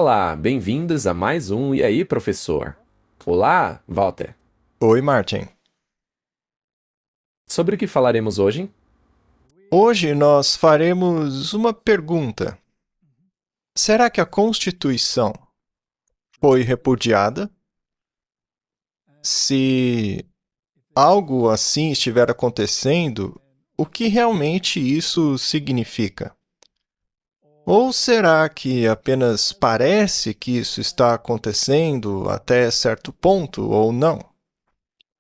Olá, bem-vindos a mais um E aí, professor? Olá, Walter. Oi, Martin. Sobre o que falaremos hoje? Hoje nós faremos uma pergunta. Será que a Constituição foi repudiada? Se algo assim estiver acontecendo, o que realmente isso significa? Ou será que apenas parece que isso está acontecendo até certo ponto ou não?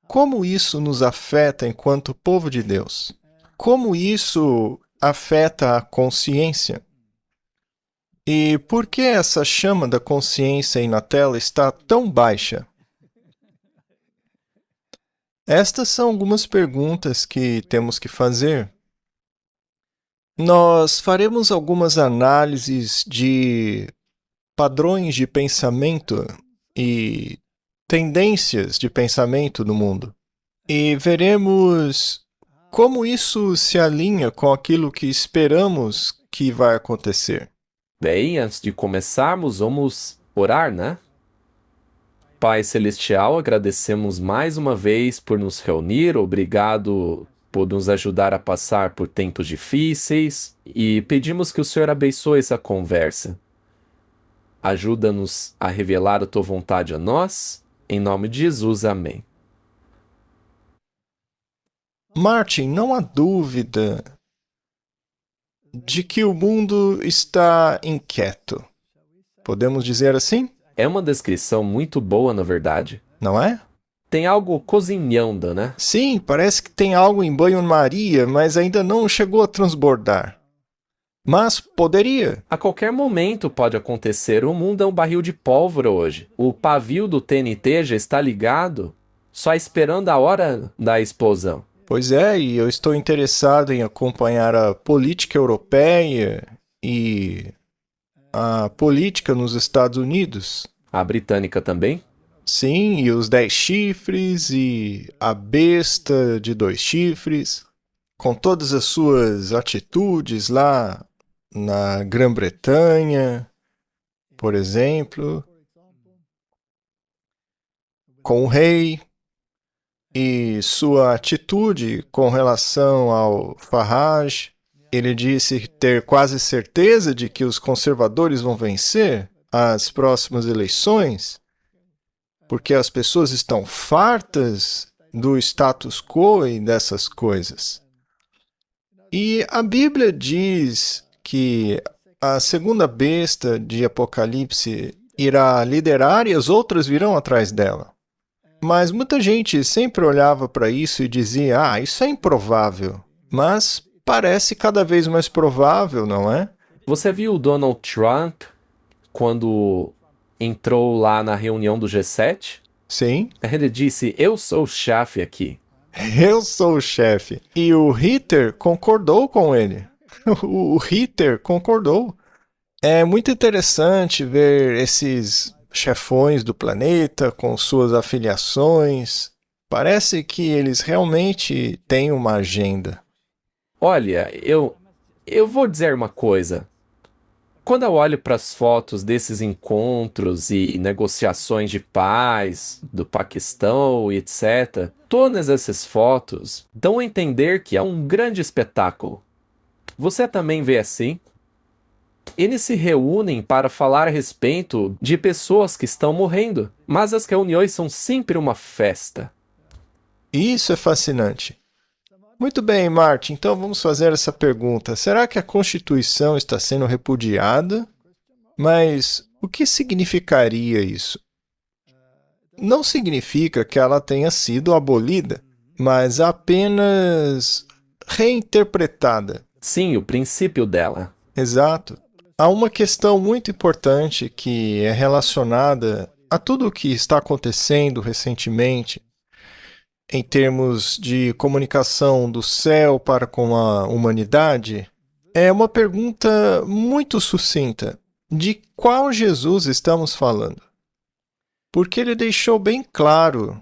Como isso nos afeta enquanto povo de Deus? Como isso afeta a consciência? E por que essa chama da consciência aí na tela está tão baixa? Estas são algumas perguntas que temos que fazer. Nós faremos algumas análises de padrões de pensamento e tendências de pensamento no mundo. E veremos como isso se alinha com aquilo que esperamos que vai acontecer. Bem, antes de começarmos, vamos orar, né? Pai Celestial, agradecemos mais uma vez por nos reunir, obrigado por nos ajudar a passar por tempos difíceis e pedimos que o Senhor abençoe essa conversa. Ajuda-nos a revelar a tua vontade a nós, em nome de Jesus, amém. Martin, não há dúvida de que o mundo está inquieto. Podemos dizer assim? É uma descrição muito boa, na verdade. Não é? Tem algo cozinhando, né? Sim, parece que tem algo em banho-maria, mas ainda não chegou a transbordar. Mas poderia. A qualquer momento pode acontecer. O mundo é um barril de pólvora hoje. O pavio do TNT já está ligado, só esperando a hora da explosão. Pois é, e eu estou interessado em acompanhar a política europeia e a política nos Estados Unidos. A britânica também? Sim, e os 10 chifres e a besta de 2 chifres, com todas as suas atitudes lá na Grã-Bretanha, por exemplo, com o rei e sua atitude com relação ao Farage. Ele disse ter quase certeza de que os conservadores vão vencer as próximas eleições, porque as pessoas estão fartas do status quo e dessas coisas. E a Bíblia diz que a segunda besta de Apocalipse irá liderar e as outras virão atrás dela. Mas muita gente sempre olhava para isso e dizia, isso é improvável. Mas parece cada vez mais provável, não é? Você viu o Donald Trump quando entrou lá na reunião do G7? Sim. Ele disse: Eu sou o chefe aqui. Eu sou o chefe. E o Hitler concordou com ele. O Hitler concordou. É muito interessante ver esses chefões do planeta com suas afiliações. Parece que eles realmente têm uma agenda. Olha, eu vou dizer uma coisa. Quando eu olho para as fotos desses encontros e negociações de paz do Paquistão e etc., todas essas fotos dão a entender que é um grande espetáculo. Você também vê assim? Eles se reúnem para falar a respeito de pessoas que estão morrendo, mas as reuniões são sempre uma festa. Isso é fascinante. Muito bem, Martin, então vamos fazer essa pergunta. Será que a Constituição está sendo repudiada? Mas o que significaria isso? Não significa que ela tenha sido abolida, mas apenas reinterpretada. Sim, o princípio dela. Exato. Há uma questão muito importante que é relacionada a tudo o que está acontecendo recentemente em termos de comunicação do céu para com a humanidade. É uma pergunta muito sucinta. De qual Jesus estamos falando? Porque ele deixou bem claro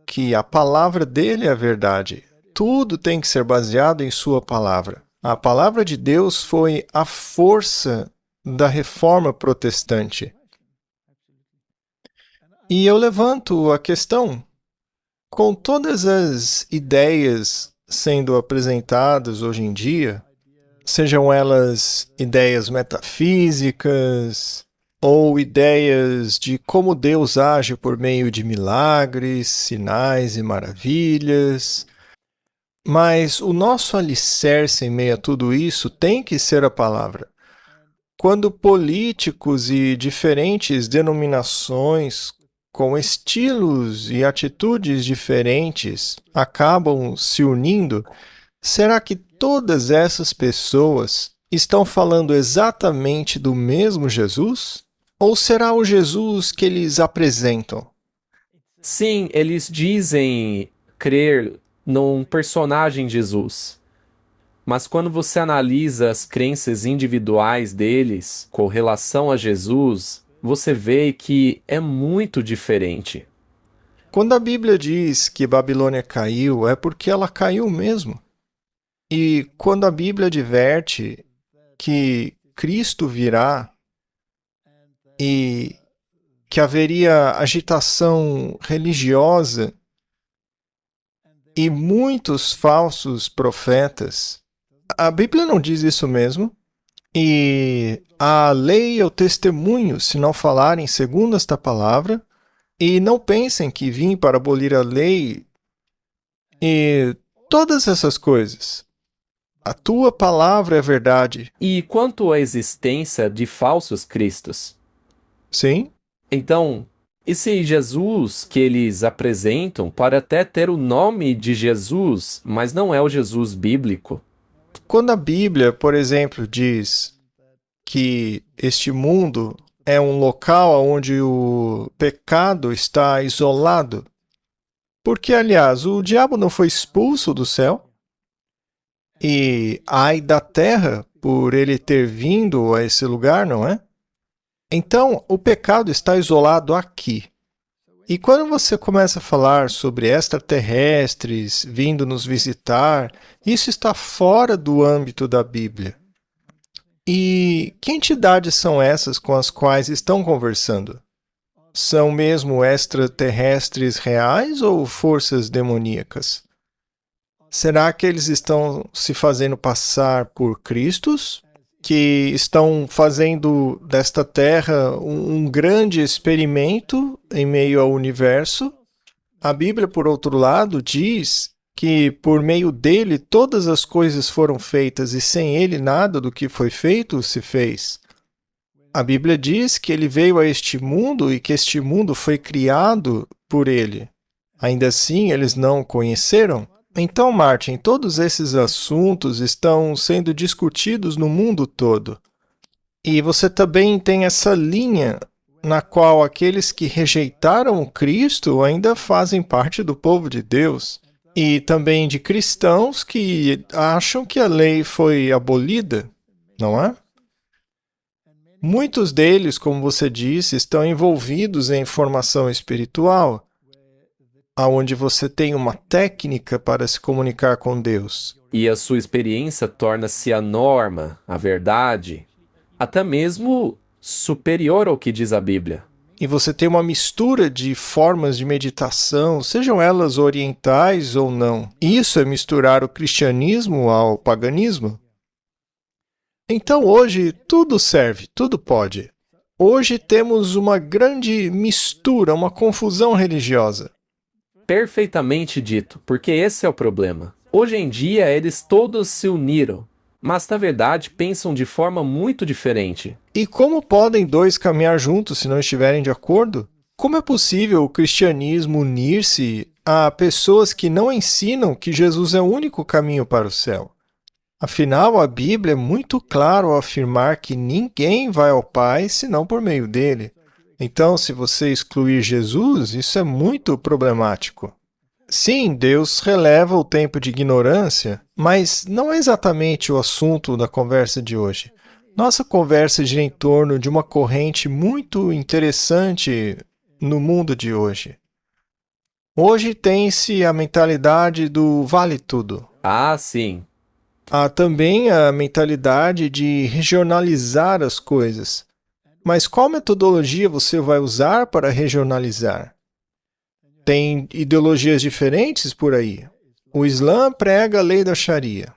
que a palavra dele é a verdade. Tudo tem que ser baseado em sua palavra. A palavra de Deus foi a força da reforma protestante. E eu levanto a questão, com todas as ideias sendo apresentadas hoje em dia, sejam elas ideias metafísicas ou ideias de como Deus age por meio de milagres, sinais e maravilhas, mas o nosso alicerce em meio a tudo isso tem que ser a palavra. Quando políticos e diferentes denominações com estilos e atitudes diferentes acabam se unindo, será que todas essas pessoas estão falando exatamente do mesmo Jesus? Ou será o Jesus que eles apresentam? Sim, eles dizem crer num personagem Jesus. Mas quando você analisa as crenças individuais deles com relação a Jesus, você vê que é muito diferente. Quando a Bíblia diz que Babilônia caiu, é porque ela caiu mesmo. E quando a Bíblia adverte que Cristo virá e que haveria agitação religiosa e muitos falsos profetas, a Bíblia não diz isso mesmo. E a lei e o testemunho, se não falarem segundo esta palavra, e não pensem que vim para abolir a lei e todas essas coisas. A tua palavra é verdade. E quanto à existência de falsos cristos? Sim? Então, esse Jesus que eles apresentam pode até ter o nome de Jesus, mas não é o Jesus bíblico. Quando a Bíblia, por exemplo, diz que este mundo é um local onde o pecado está isolado, porque, aliás, o diabo não foi expulso do céu, e ai da terra por ele ter vindo a esse lugar, não é? Então, o pecado está isolado aqui. E quando você começa a falar sobre extraterrestres vindo nos visitar, isso está fora do âmbito da Bíblia. E que entidades são essas com as quais estão conversando? São mesmo extraterrestres reais ou forças demoníacas? Será que eles estão se fazendo passar por Cristos? Que estão fazendo desta Terra um grande experimento em meio ao universo? A Bíblia, por outro lado, diz que por meio dele todas as coisas foram feitas e sem ele nada do que foi feito se fez. A Bíblia diz que ele veio a este mundo e que este mundo foi criado por ele. Ainda assim, eles não o conheceram? Então, Martin, todos esses assuntos estão sendo discutidos no mundo todo. E você também tem essa linha na qual aqueles que rejeitaram Cristo ainda fazem parte do povo de Deus. E também de cristãos que acham que a lei foi abolida, não é? Muitos deles, como você disse, estão envolvidos em formação espiritual, onde você tem uma técnica para se comunicar com Deus. E a sua experiência torna-se a norma, a verdade, até mesmo superior ao que diz a Bíblia. E você tem uma mistura de formas de meditação, sejam elas orientais ou não. Isso é misturar o cristianismo ao paganismo. Então hoje tudo serve, tudo pode. Hoje temos uma grande mistura, uma confusão religiosa. Perfeitamente dito, porque esse é o problema. Hoje em dia eles todos se uniram, mas na verdade pensam de forma muito diferente. E como podem dois caminhar juntos se não estiverem de acordo? Como é possível o cristianismo unir-se a pessoas que não ensinam que Jesus é o único caminho para o céu? Afinal, a Bíblia é muito clara ao afirmar que ninguém vai ao Pai senão por meio dele. Então, se você excluir Jesus, isso é muito problemático. Sim, Deus releva o tempo de ignorância, mas não é exatamente o assunto da conversa de hoje. Nossa conversa gira em torno de uma corrente muito interessante no mundo de hoje. Hoje tem-se a mentalidade do vale tudo. Ah, sim. Há também a mentalidade de regionalizar as coisas. Mas qual metodologia você vai usar para regionalizar? Tem ideologias diferentes por aí. O Islã prega a lei da Sharia.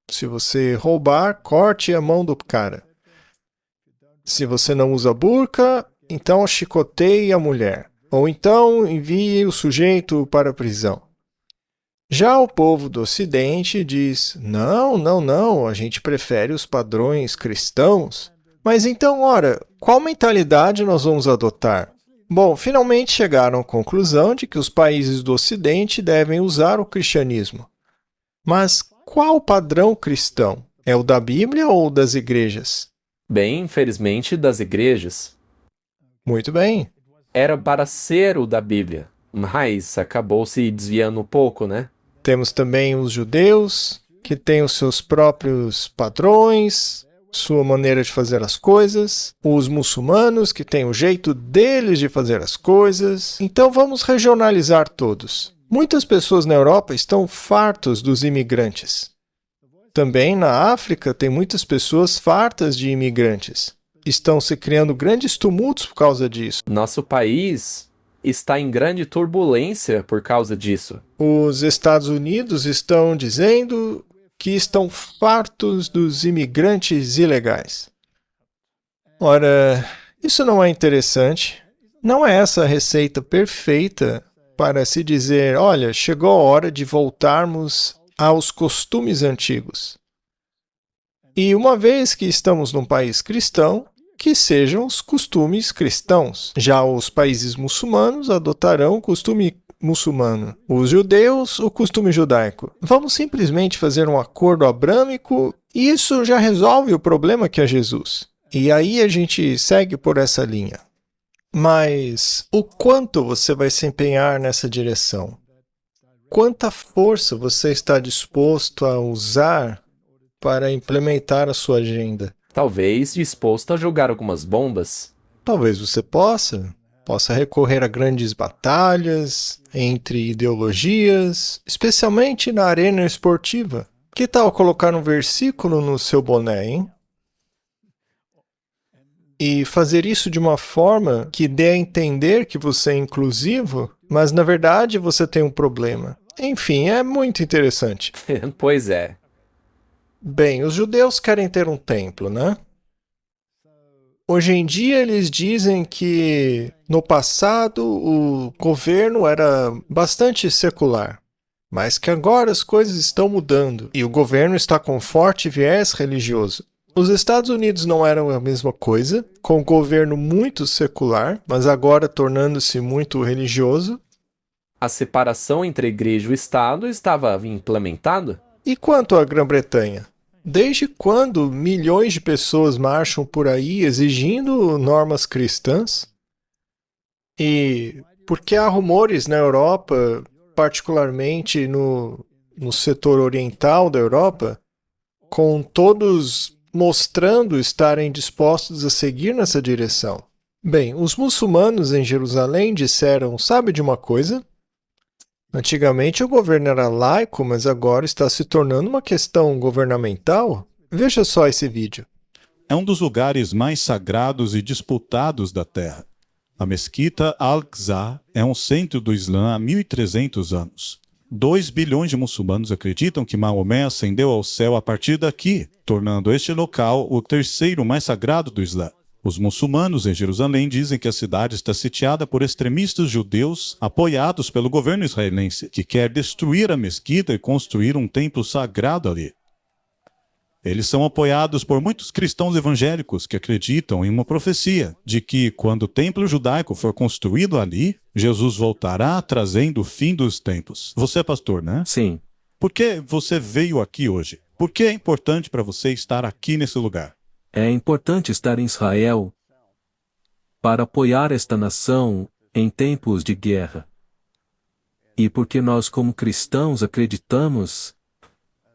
Se você roubar, corte a mão do cara. Se você não usa burca, então chicoteie a mulher. Ou então envie o sujeito para a prisão. Já o povo do Ocidente diz, não, a gente prefere os padrões cristãos. Mas então, ora, qual mentalidade nós vamos adotar? Bom, finalmente chegaram à conclusão de que os países do Ocidente devem usar o cristianismo. Mas qual padrão cristão? É o da Bíblia ou das igrejas? Bem, infelizmente, das igrejas. Muito bem. Era para ser o da Bíblia, mas acabou se desviando um pouco, né? Temos também os judeus, que têm os seus próprios padrões, sua maneira de fazer as coisas. Os muçulmanos, que têm o jeito deles de fazer as coisas. Então vamos regionalizar todos. Muitas pessoas na Europa estão fartos dos imigrantes. Também na África tem muitas pessoas fartas de imigrantes. Estão se criando grandes tumultos por causa disso. Nosso país está em grande turbulência por causa disso. Os Estados Unidos estão dizendo que estão fartos dos imigrantes ilegais. Ora, isso não é interessante. Não é essa a receita perfeita para se dizer, olha, chegou a hora de voltarmos aos costumes antigos. E uma vez que estamos num país cristão, que sejam os costumes cristãos. Já os países muçulmanos adotarão o costume muçulmano. Os judeus, o costume judaico. Vamos simplesmente fazer um acordo abrâmico e isso já resolve o problema que é Jesus. E aí a gente segue por essa linha. Mas o quanto você vai se empenhar nessa direção? Quanta força você está disposto a usar para implementar a sua agenda? Talvez disposto a jogar algumas bombas. Talvez você possa recorrer a grandes batalhas entre ideologias, especialmente na arena esportiva. Que tal colocar um versículo no seu boné, hein? E fazer isso de uma forma que dê a entender que você é inclusivo, mas na verdade você tem um problema. Enfim, é muito interessante. Pois é. Bem, os judeus querem ter um templo, né? Hoje em dia eles dizem que no passado o governo era bastante secular, mas que agora as coisas estão mudando e o governo está com forte viés religioso. Os Estados Unidos não eram a mesma coisa, com o governo muito secular, mas agora tornando-se muito religioso. A separação entre igreja e Estado estava implementada? E quanto à Grã-Bretanha? Desde quando milhões de pessoas marcham por aí exigindo normas cristãs? E por que há rumores na Europa, particularmente no setor oriental da Europa, com todos mostrando estarem dispostos a seguir nessa direção? Bem, os muçulmanos em Jerusalém disseram, sabe de uma coisa? Antigamente o governo era laico, mas agora está se tornando uma questão governamental. Veja só esse vídeo. É um dos lugares mais sagrados e disputados da Terra. A Mesquita Al-Aqsa é um centro do Islã há 1.300 anos. 2 bilhões de muçulmanos acreditam que Maomé ascendeu ao céu a partir daqui, tornando este local o terceiro mais sagrado do Islã. Os muçulmanos em Jerusalém dizem que a cidade está sitiada por extremistas judeus apoiados pelo governo israelense, que quer destruir a mesquita e construir um templo sagrado ali. Eles são apoiados por muitos cristãos evangélicos que acreditam em uma profecia de que, quando o templo judaico for construído ali, Jesus voltará trazendo o fim dos tempos. Você é pastor, né? Sim. Por que você veio aqui hoje? Por que é importante para você estar aqui nesse lugar? É importante estar em Israel para apoiar esta nação em tempos de guerra. E porque nós, como cristãos, acreditamos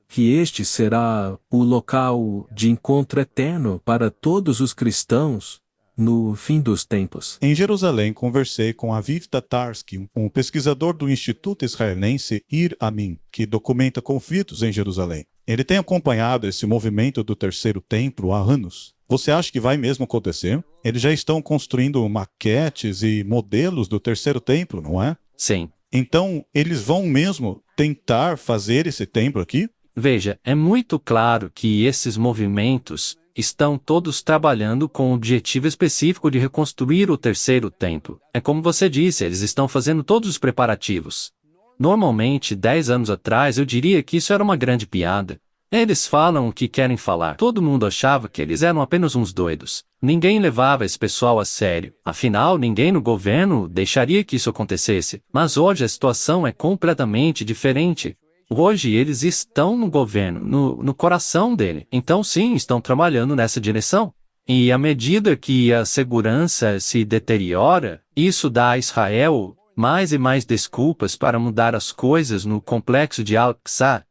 que este será o local de encontro eterno para todos os cristãos no fim dos tempos. Em Jerusalém, conversei com Aviv Tatarsky, um pesquisador do Instituto Israelense Ir Amin, que documenta conflitos em Jerusalém. Ele tem acompanhado esse movimento do terceiro templo há anos. Você acha que vai mesmo acontecer? Eles já estão construindo maquetes e modelos do terceiro templo, não é? Sim. Então, eles vão mesmo tentar fazer esse templo aqui? Veja, é muito claro que esses movimentos estão todos trabalhando com o objetivo específico de reconstruir o terceiro templo. É como você disse, eles estão fazendo todos os preparativos. Normalmente, 10 anos atrás, eu diria que isso era uma grande piada. Eles falam o que querem falar. Todo mundo achava que eles eram apenas uns doidos. Ninguém levava esse pessoal a sério. Afinal, ninguém no governo deixaria que isso acontecesse. Mas hoje a situação é completamente diferente. Hoje eles estão no governo, no coração dele. Então sim, estão trabalhando nessa direção. E à medida que a segurança se deteriora, isso dá a Israel mais e mais desculpas para mudar as coisas no complexo de Al-Aqsa.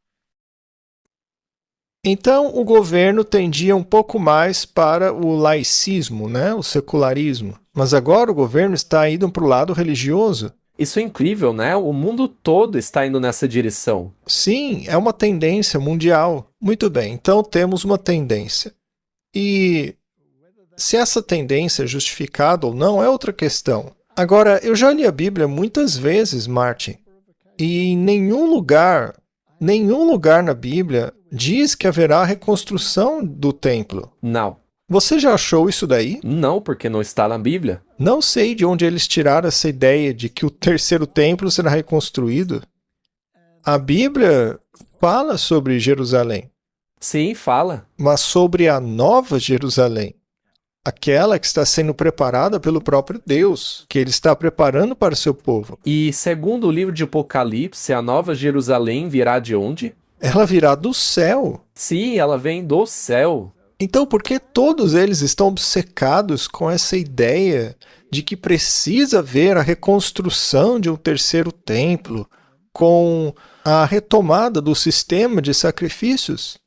Então, o governo tendia um pouco mais para o laicismo, né? O secularismo. Mas agora o governo está indo para o lado religioso. Isso é incrível, né? O mundo todo está indo nessa direção. Sim, é uma tendência mundial. Muito bem, então temos uma tendência. E se essa tendência é justificada ou não é outra questão. Agora, eu já li a Bíblia muitas vezes, Martin, e em nenhum lugar na Bíblia diz que haverá reconstrução do templo. Não. Você já achou isso daí? Não, porque não está na Bíblia. Não sei de onde eles tiraram essa ideia de que o terceiro templo será reconstruído. A Bíblia fala sobre Jerusalém, Sim, fala. mas sobre a nova Jerusalém. Aquela que está sendo preparada pelo próprio Deus, que Ele está preparando para o seu povo. E segundo o livro de Apocalipse, a nova Jerusalém virá de onde? Ela virá do céu. Sim, ela vem do céu. Então, por que todos eles estão obcecados com essa ideia de que precisa haver a reconstrução de um terceiro templo, com a retomada do sistema de sacrifícios?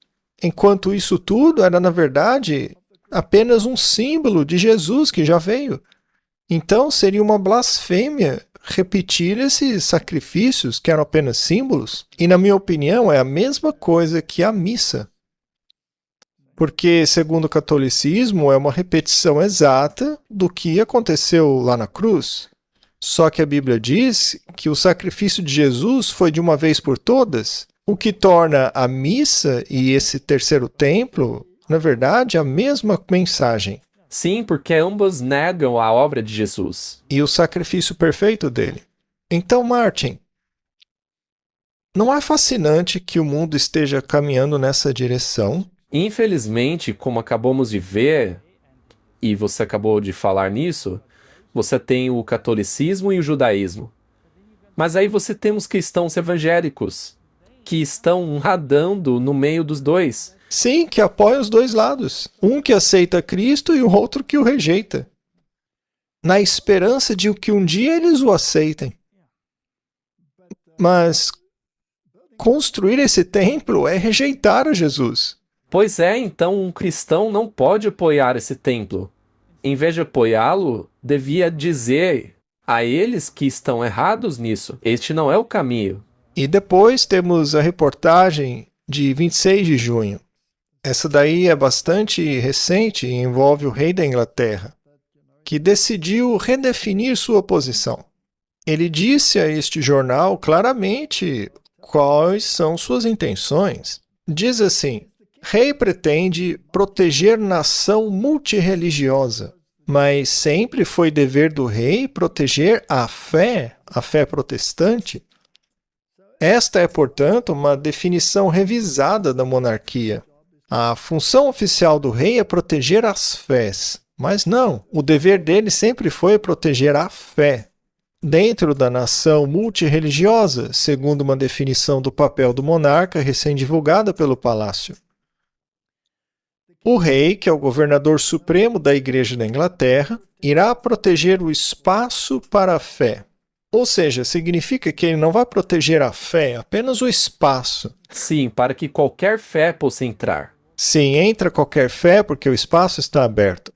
Enquanto isso tudo era, na verdade, apenas um símbolo de Jesus que já veio. Então, seria uma blasfêmia repetir esses sacrifícios que eram apenas símbolos. E, na minha opinião, é a mesma coisa que a missa. Porque, segundo o catolicismo, é uma repetição exata do que aconteceu lá na cruz. Só que a Bíblia diz que o sacrifício de Jesus foi de uma vez por todas, o que torna a missa e esse terceiro templo, na verdade, a mesma mensagem. Sim, porque ambos negam a obra de Jesus. E o sacrifício perfeito dele. Então, Martin, não é fascinante que o mundo esteja caminhando nessa direção? Infelizmente, como acabamos de ver, e você acabou de falar nisso, você tem o catolicismo e o judaísmo. Mas aí você tem os cristãos evangélicos, que estão nadando no meio dos dois. Sim, que apoia os dois lados. Um que aceita Cristo e o outro que o rejeita. Na esperança de que um dia eles o aceitem. Mas construir esse templo é rejeitar a Jesus. Pois é, então um cristão não pode apoiar esse templo. Em vez de apoiá-lo, devia dizer a eles que estão errados nisso. Este não é o caminho. E depois temos a reportagem de 26 de junho. Essa daí é bastante recente e envolve o rei da Inglaterra, que decidiu redefinir sua posição. Ele disse a este jornal claramente quais são suas intenções. Diz assim: rei pretende proteger nação multirreligiosa, mas sempre foi dever do rei proteger a fé protestante. Esta é, portanto, uma definição revisada da monarquia. A função oficial do rei é proteger as fés, mas não, o dever dele sempre foi proteger a fé. Dentro da nação multirreligiosa, segundo uma definição do papel do monarca recém-divulgada pelo palácio. O rei, que é o governador supremo da Igreja da Inglaterra, irá proteger o espaço para a fé. Ou seja, significa que ele não vai proteger a fé, apenas o espaço. Sim, para que qualquer fé possa entrar. Sim, entra qualquer fé porque o espaço está aberto.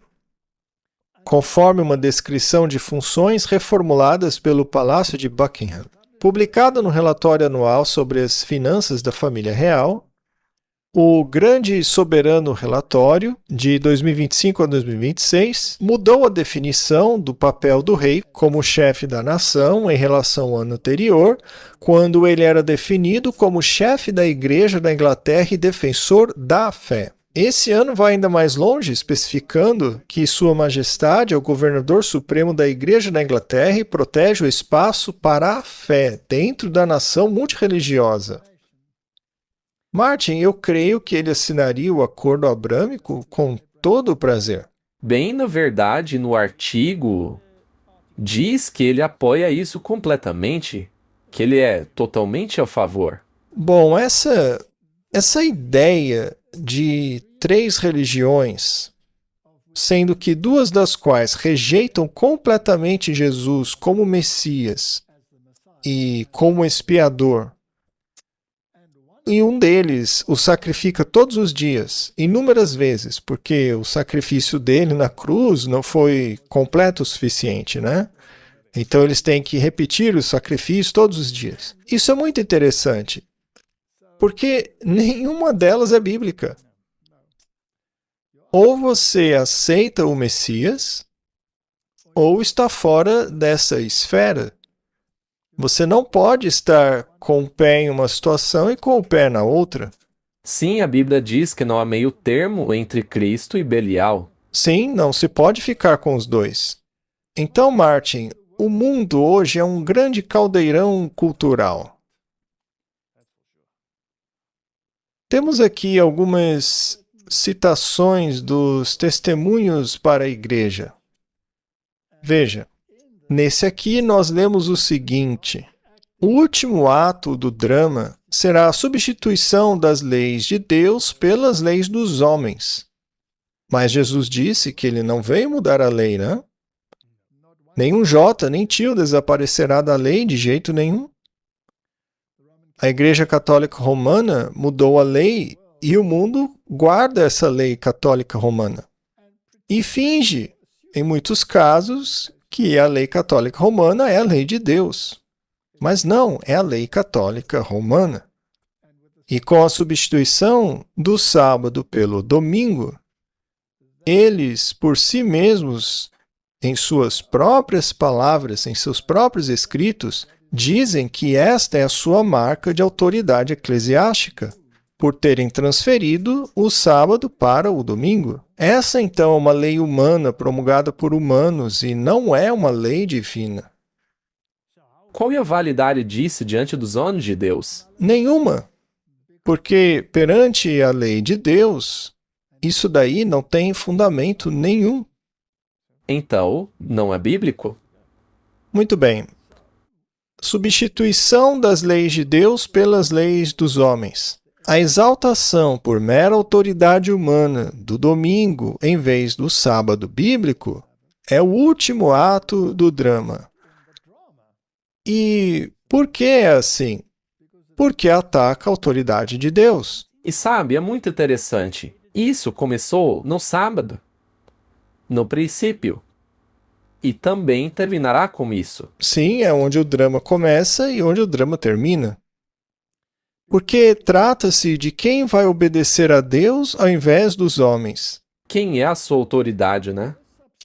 Conforme uma descrição de funções reformuladas pelo Palácio de Buckingham. Publicada no relatório anual sobre as finanças da família real, O Grande Soberano Relatório, de 2025 a 2026, mudou a definição do papel do rei como chefe da nação em relação ao ano anterior, quando ele era definido como chefe da Igreja da Inglaterra e defensor da fé. Esse ano vai ainda mais longe, especificando que Sua Majestade é o governador supremo da Igreja da Inglaterra e protege o espaço para a fé dentro da nação multirreligiosa. Martin, eu creio que ele assinaria o acordo abrâmico com todo o prazer. Bem, na verdade, no artigo diz que ele apoia isso completamente, que ele é totalmente a favor. Bom, essa ideia de 3 religiões, sendo que 2 das quais rejeitam completamente Jesus como Messias e como expiador, e um deles o sacrifica todos os dias, inúmeras vezes, porque o sacrifício dele na cruz não foi completo o suficiente, né? Então eles têm que repetir o sacrifício todos os dias. Isso é muito interessante, porque nenhuma delas é bíblica. Ou você aceita o Messias, ou está fora dessa esfera. Você não pode estar com o pé em uma situação e com o pé na outra. Sim, a Bíblia diz que não há meio termo entre Cristo e Belial. Sim, não se pode ficar com os dois. Então, Martin, o mundo hoje é um grande caldeirão cultural. Temos aqui algumas citações dos testemunhos para a igreja. Veja. Nesse aqui, nós lemos o seguinte: o último ato do drama será a substituição das leis de Deus pelas leis dos homens. Mas Jesus disse que ele não veio mudar a lei, né? Nenhum jota, nem tio desaparecerá da lei de jeito nenhum. A Igreja Católica Romana mudou a lei e o mundo guarda essa lei católica romana. E finge, em muitos casos, que a lei católica romana é a lei de Deus. Mas não, é a lei católica romana. E com a substituição do sábado pelo domingo, eles, por si mesmos, em suas próprias palavras, em seus próprios escritos, dizem que esta é a sua marca de autoridade eclesiástica, por terem transferido o sábado para o domingo. Essa, então, é uma lei humana promulgada por humanos e não é uma lei divina. Qual é a validade disso diante dos olhos de Deus? Nenhuma. Porque perante a lei de Deus, isso daí não tem fundamento nenhum. Então, não é bíblico? Muito bem. Substituição das leis de Deus pelas leis dos homens. A exaltação por mera autoridade humana do domingo em vez do sábado bíblico é o último ato do drama. E por que é assim? Porque ataca a autoridade de Deus. E sabe, é muito interessante. Isso começou no sábado, no princípio, e também terminará com isso. Sim, é onde o drama começa e onde o drama termina. Porque trata-se de quem vai obedecer a Deus ao invés dos homens. Quem é a sua autoridade, né?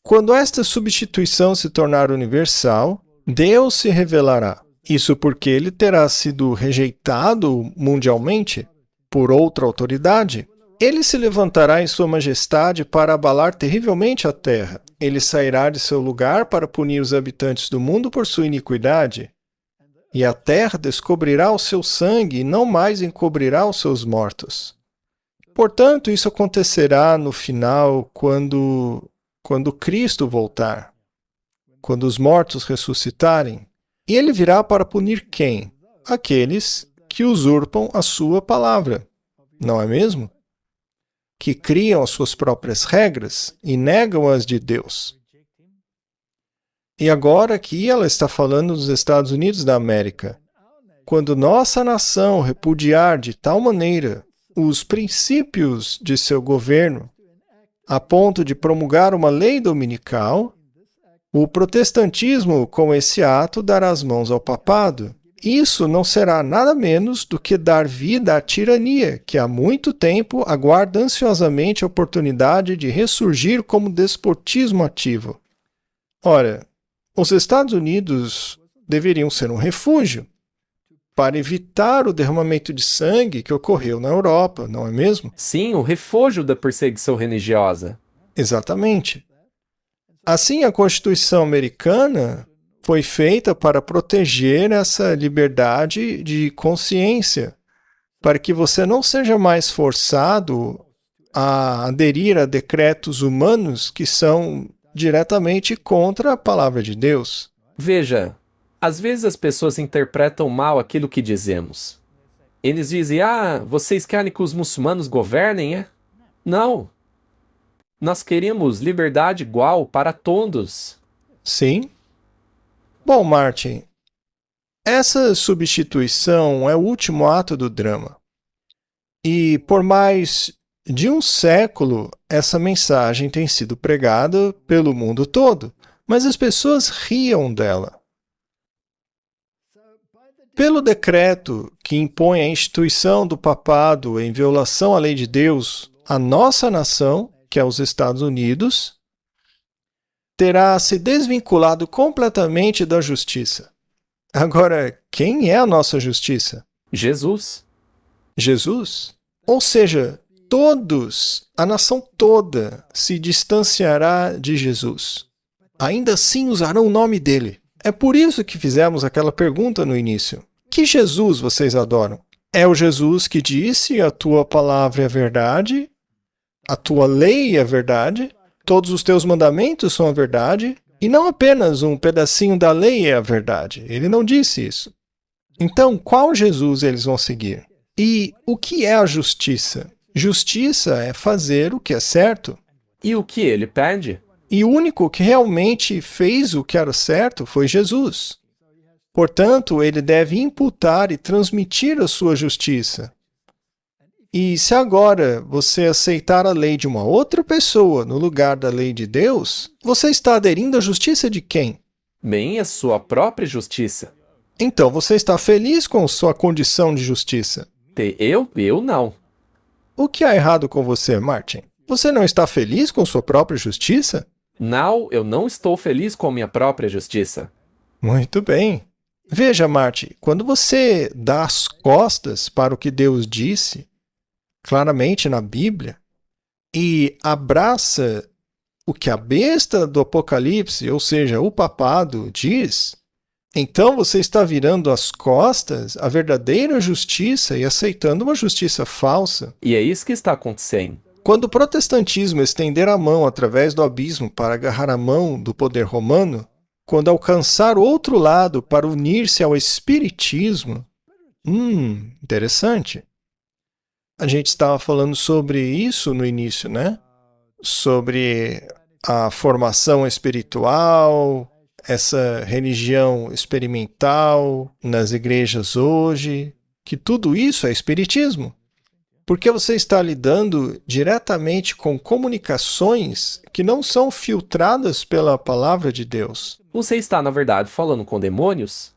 Quando esta substituição se tornar universal, Deus se revelará. Isso porque ele terá sido rejeitado mundialmente por outra autoridade. Ele se levantará em sua majestade para abalar terrivelmente a terra. Ele sairá de seu lugar para punir os habitantes do mundo por sua iniquidade. E a terra descobrirá o seu sangue e não mais encobrirá os seus mortos. Portanto, isso acontecerá no final, quando Cristo voltar, quando os mortos ressuscitarem. E ele virá para punir quem? Aqueles que usurpam a sua palavra, não é mesmo? Que criam as suas próprias regras e negam as de Deus. E agora aqui ela está falando dos Estados Unidos da América. Quando nossa nação repudiar de tal maneira os princípios de seu governo, a ponto de promulgar uma lei dominical, o protestantismo, com esse ato, dará as mãos ao papado isso não será nada menos do que dar vida à tirania, que há muito tempo aguarda ansiosamente a oportunidade de ressurgir como despotismo ativo. Ora, os Estados Unidos deveriam ser um refúgio para evitar o derramamento de sangue que ocorreu na Europa, não é mesmo? Sim, o refúgio da perseguição religiosa. Exatamente. Assim, a Constituição americana foi feita para proteger essa liberdade de consciência, para que você não seja mais forçado a aderir a decretos humanos que são diretamente contra a palavra de Deus. Veja, às vezes as pessoas interpretam mal aquilo que dizemos. Eles dizem, vocês querem que os muçulmanos governem, é? Não. Nós queremos liberdade igual para todos. Sim. Bom, Martin, essa substituição é o último ato do drama. E por mais de um século, essa mensagem tem sido pregada pelo mundo todo, mas as pessoas riam dela. Pelo decreto que impõe a instituição do papado em violação à lei de Deus, a nossa nação, que é os Estados Unidos, terá se desvinculado completamente da justiça. Agora, quem é a nossa justiça? Jesus. Jesus? Ou seja, todos, a nação toda, se distanciará de Jesus. Ainda assim usarão o nome dele. É por isso que fizemos aquela pergunta no início. Que Jesus vocês adoram? É o Jesus que disse: a tua palavra é verdade, a tua lei é verdade, todos os teus mandamentos são a verdade, e não apenas um pedacinho da lei é a verdade. Ele não disse isso. Então, qual Jesus eles vão seguir? E o que é a justiça? Justiça é fazer o que é certo. E o que ele pede? E o único que realmente fez o que era certo foi Jesus. Portanto, ele deve imputar e transmitir a sua justiça. E se agora você aceitar a lei de uma outra pessoa no lugar da lei de Deus, você está aderindo à justiça de quem? Bem, a sua própria justiça. Então você está feliz com sua condição de justiça. Eu não. O que há errado com você, Martin? Você não está feliz com sua própria justiça? Não, eu não estou feliz com a minha própria justiça. Muito bem. Veja, Martin, quando você dá as costas para o que Deus disse, claramente na Bíblia, e abraça o que a besta do Apocalipse, ou seja, o papado, diz, então você está virando as costas à verdadeira justiça e aceitando uma justiça falsa. E é isso que está acontecendo. Quando o protestantismo estender a mão através do abismo para agarrar a mão do poder romano, quando alcançar o outro lado para unir-se ao espiritismo, interessante. A gente estava falando sobre isso no início, né? Sobre a formação espiritual, essa religião experimental nas igrejas hoje, que tudo isso é espiritismo. Porque você está lidando diretamente com comunicações que não são filtradas pela palavra de Deus. Você está, na verdade, falando com demônios?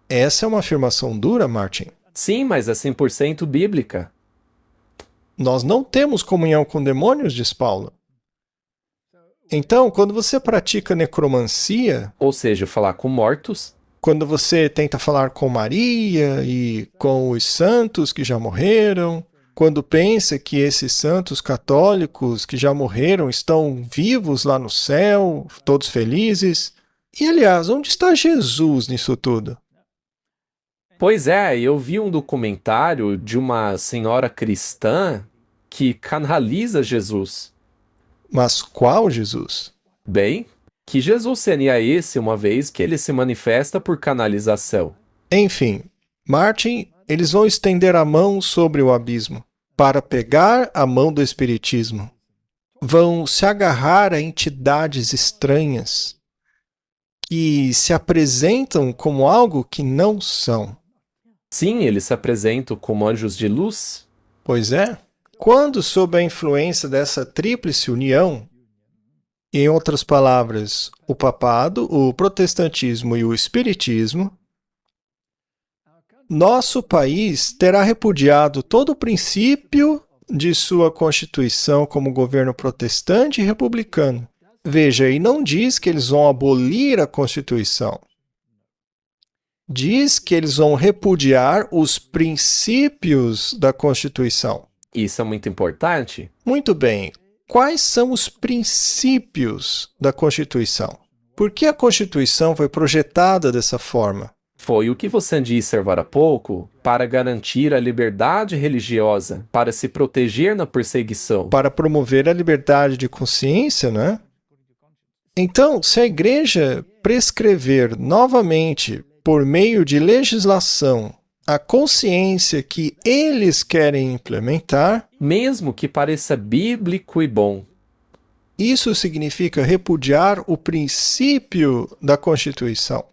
Essa é uma afirmação dura, Martin. Sim, mas é 100% bíblica. Nós não temos comunhão com demônios, diz Paulo. Então, quando você pratica necromancia, Ou seja, falar com mortos, quando você tenta falar com Maria e com os santos que já morreram, quando pensa que esses santos católicos que já morreram estão vivos lá no céu, todos felizes. E, aliás, onde está Jesus nisso tudo? Pois é, eu vi um documentário de uma senhora cristã que canaliza Jesus. Mas qual Jesus? Bem, que Jesus seria esse uma vez que ele se manifesta por canalização? Enfim, Martin, eles vão estender a mão sobre o abismo para pegar a mão do espiritismo. Vão se agarrar a entidades estranhas que se apresentam como algo que não são. Sim, eles se apresentam como anjos de luz. Pois é. Quando, sob a influência dessa tríplice união, em outras palavras, o papado, o protestantismo e o espiritismo, Nosso país terá repudiado todo o princípio de sua Constituição como governo protestante e republicano. Veja, e não diz que eles vão abolir a Constituição. Diz que eles vão repudiar os princípios da Constituição. Isso é muito importante? Muito bem. Quais são os princípios da Constituição? Por que a Constituição foi projetada dessa forma? Foi o que você disse agora há pouco, para garantir a liberdade religiosa, para se proteger na perseguição. Para promover a liberdade de consciência, né? Então, se a igreja prescrever novamente, por meio de legislação, a consciência que eles querem implementar, Mesmo que pareça bíblico e bom, isso significa repudiar o princípio da Constituição.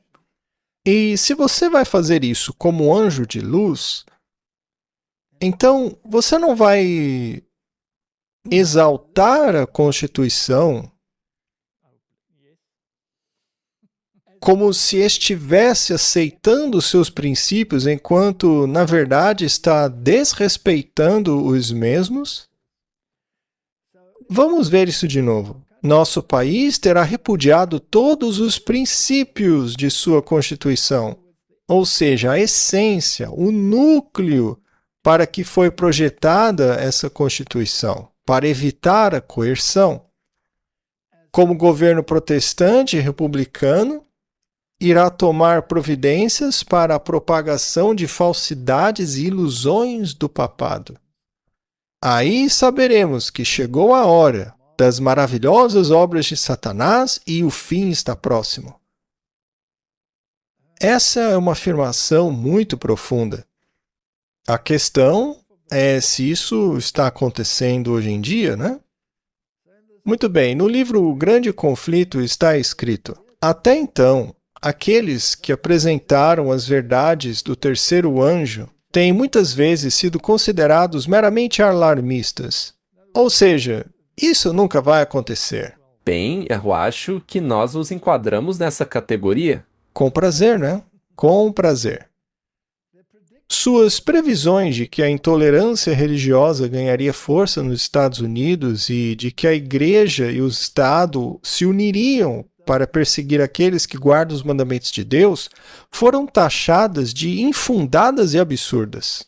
E se você vai fazer isso como anjo de luz, então você não vai exaltar a Constituição como se estivesse aceitando os seus princípios, enquanto, na verdade, está desrespeitando os mesmos? Vamos ver isso de novo. Nosso país terá repudiado todos os princípios de sua Constituição, ou seja, a essência, o núcleo para que foi projetada essa Constituição, para evitar a coerção. Como governo protestante e republicano, irá tomar providências para a propagação de falsidades e ilusões do papado. Aí saberemos que chegou a hora das maravilhosas obras de Satanás e o fim está próximo. Essa é uma afirmação muito profunda. A questão é se isso está acontecendo hoje em dia, né? Muito bem, no livro O Grande Conflito está escrito: até então, aqueles que apresentaram as verdades do terceiro anjo têm muitas vezes sido considerados meramente alarmistas. Ou seja, isso nunca vai acontecer. bem, eu acho que nós nos enquadramos nessa categoria. Com prazer, né? Com prazer. Suas previsões de que a intolerância religiosa ganharia força nos Estados Unidos e de que a Igreja e o Estado se uniriam para perseguir aqueles que guardam os mandamentos de Deus, foram taxadas de infundadas e absurdas.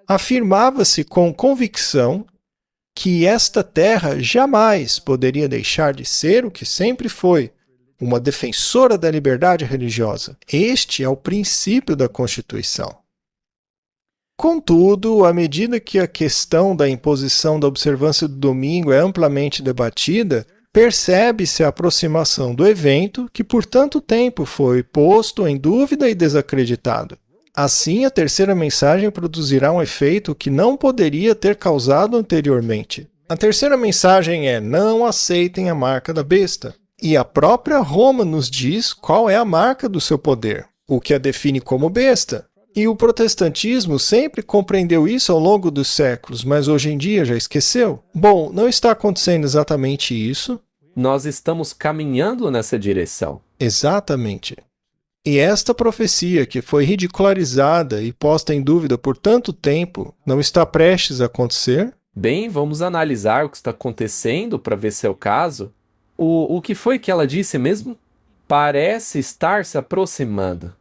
Afirmava-se com convicção que esta terra jamais poderia deixar de ser o que sempre foi, uma defensora da liberdade religiosa. Este é o princípio da Constituição. Contudo, à medida que a questão da imposição da observância do domingo é amplamente debatida, percebe-se a aproximação do evento que por tanto tempo foi posto em dúvida e desacreditado. Assim, a terceira mensagem produzirá um efeito que não poderia ter causado anteriormente. A terceira mensagem é: não aceitem a marca da besta. E a própria Roma nos diz qual é a marca do seu poder, o que a define como besta. E o protestantismo sempre compreendeu isso ao longo dos séculos, mas hoje em dia já esqueceu. Bom, não está acontecendo exatamente isso. Nós estamos caminhando nessa direção. Exatamente. E esta profecia, que foi ridicularizada e posta em dúvida por tanto tempo, não está prestes a acontecer? Bem, vamos analisar o que está acontecendo para ver se é o caso. O que foi que ela disse mesmo? Parece estar se aproximando.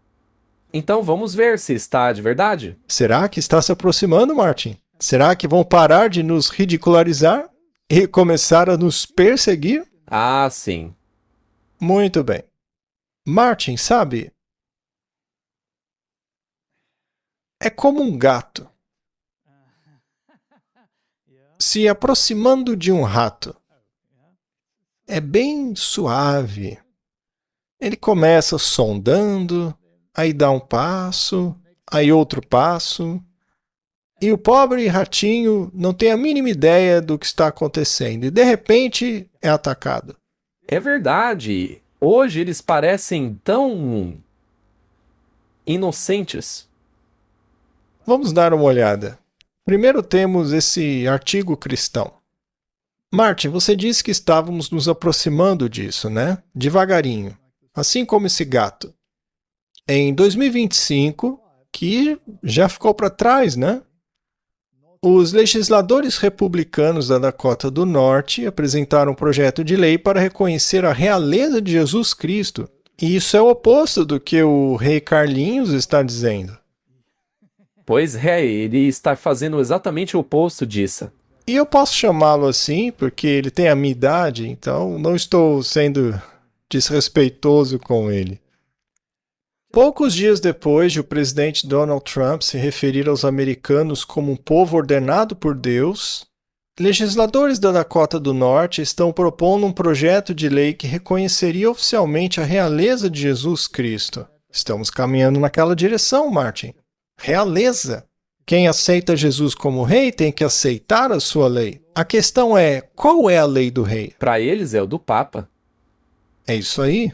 Então vamos ver se está de verdade. Será que está se aproximando, Martin? Será que vão parar de nos ridicularizar e começar a nos perseguir? Ah, sim. Muito bem. Martin, sabe? É como um gato se aproximando de um rato. É bem suave. Ele começa sondando, aí dá um passo, aí outro passo. E o pobre ratinho não tem a mínima ideia do que está acontecendo. E de repente é atacado. É verdade. Hoje eles parecem tão inocentes. Vamos dar uma olhada. Primeiro temos esse artigo cristão. Martin, você disse que estávamos nos aproximando disso, né? Devagarinho. Assim como esse gato. Em 2025, que já ficou para trás, né? Os legisladores republicanos da Dakota do Norte apresentaram um projeto de lei para reconhecer a realeza de Jesus Cristo. E isso é o oposto do que o rei Carlinhos está dizendo. Pois é, ele está fazendo exatamente o oposto disso. E eu posso chamá-lo assim porque ele tem a minha idade, então não estou sendo desrespeitoso com ele. Poucos dias depois de o presidente Donald Trump se referir aos americanos como um povo ordenado por Deus, legisladores da Dakota do Norte estão propondo um projeto de lei que reconheceria oficialmente a realeza de Jesus Cristo. Estamos caminhando naquela direção, Martin. Realeza. Quem aceita Jesus como rei tem que aceitar a sua lei. A questão é, qual é a lei do rei? Para eles é o do Papa. É isso aí.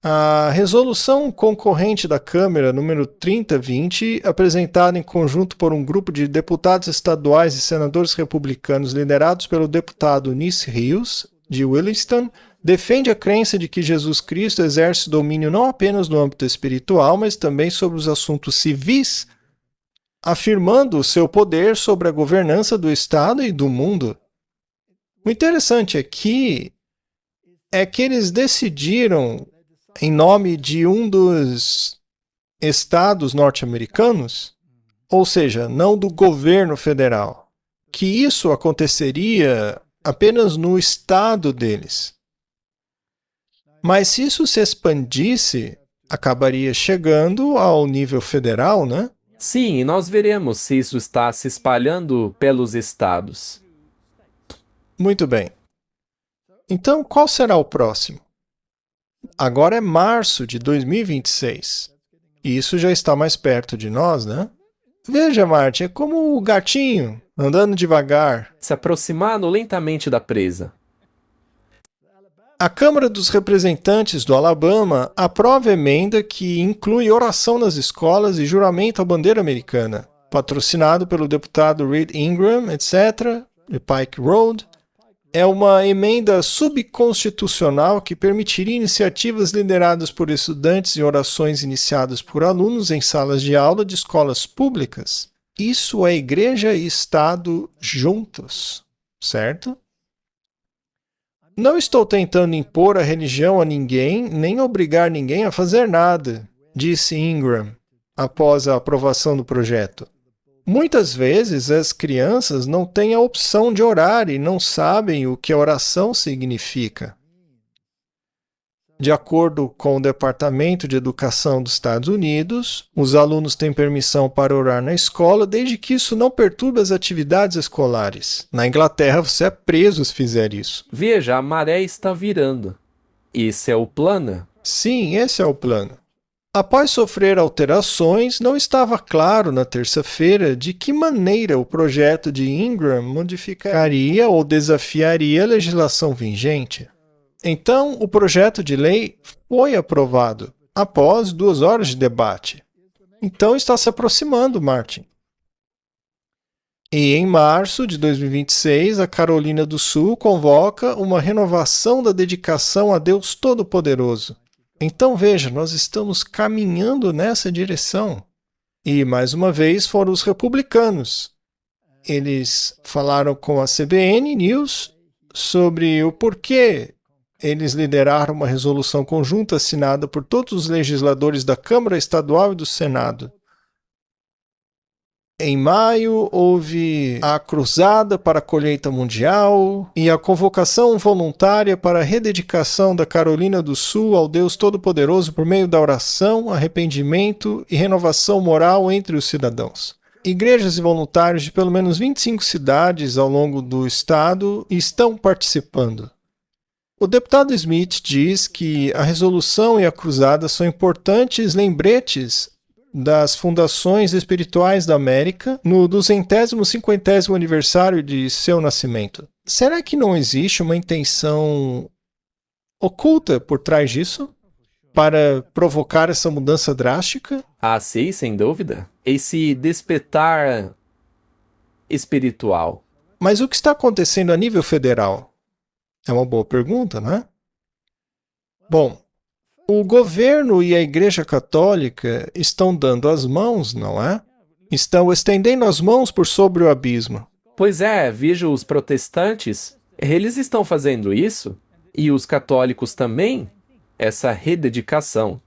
A resolução concorrente da Câmara, número 3020, apresentada em conjunto por um grupo de deputados estaduais e senadores republicanos liderados pelo deputado Nice Rios, de Williston, defende a crença de que Jesus Cristo exerce domínio não apenas no âmbito espiritual, mas também sobre os assuntos civis, afirmando o seu poder sobre a governança do Estado e do mundo. O interessante aqui é que eles decidiram, em nome de um dos estados norte-americanos, ou seja, não do governo federal, que isso aconteceria apenas no estado deles. Mas se isso se expandisse, acabaria chegando ao nível federal, né? Sim, e nós veremos se isso está se espalhando pelos estados. Muito bem. Então, qual será o próximo? Agora é março de 2026. E isso já está mais perto de nós, né? Veja, Martin, é como o gatinho andando devagar. Se aproximando lentamente da presa. A Câmara dos Representantes do Alabama aprova a emenda que inclui oração nas escolas e juramento à bandeira americana, patrocinado pelo deputado Reed Ingram, etc., de Pike Road. É uma emenda subconstitucional que permitiria iniciativas lideradas por estudantes e orações iniciadas por alunos em salas de aula de escolas públicas. Isso é igreja e Estado juntos, certo? Não estou tentando impor a religião a ninguém, nem obrigar ninguém a fazer nada, disse Ingram, após a aprovação do projeto. Muitas vezes as crianças não têm a opção de orar e não sabem o que a oração significa. De acordo com o Departamento de Educação dos Estados Unidos, os alunos têm permissão para orar na escola desde que isso não perturbe as atividades escolares. Na Inglaterra, você é preso se fizer isso. Veja, a maré está virando. Esse é o plano? Sim, esse é o plano. Após sofrer alterações, não estava claro na terça-feira de que maneira o projeto de Ingram modificaria ou desafiaria a legislação vigente. Então, o projeto de lei foi aprovado após 2 horas de debate. Então, está se aproximando, Martin. E em março de 2026, a Carolina do Sul convoca uma renovação da dedicação a Deus Todo-Poderoso. Então, veja, nós estamos caminhando nessa direção. E, mais uma vez, foram os republicanos. Eles falaram com a CBN News sobre o porquê eles lideraram uma resolução conjunta assinada por todos os legisladores da Câmara Estadual e do Senado. Em maio, houve a Cruzada para a Colheita Mundial e a convocação voluntária para a rededicação da Carolina do Sul ao Deus Todo-Poderoso por meio da oração, arrependimento e renovação moral entre os cidadãos. Igrejas e voluntários de pelo menos 25 cidades ao longo do estado estão participando. O deputado Smith diz que a resolução e a cruzada são importantes lembretes das fundações espirituais da América no 250º aniversário de seu nascimento. Será que não existe uma intenção oculta por trás disso para provocar essa mudança drástica? Ah, sim, sem dúvida. Esse despertar espiritual. Mas o que está acontecendo a nível federal? É uma boa pergunta, não é? Bom, O governo e a Igreja Católica estão dando as mãos, não é? Estão estendendo as mãos por sobre o abismo. Pois é, vejo os protestantes, eles estão fazendo isso, e os católicos também, essa rededicação.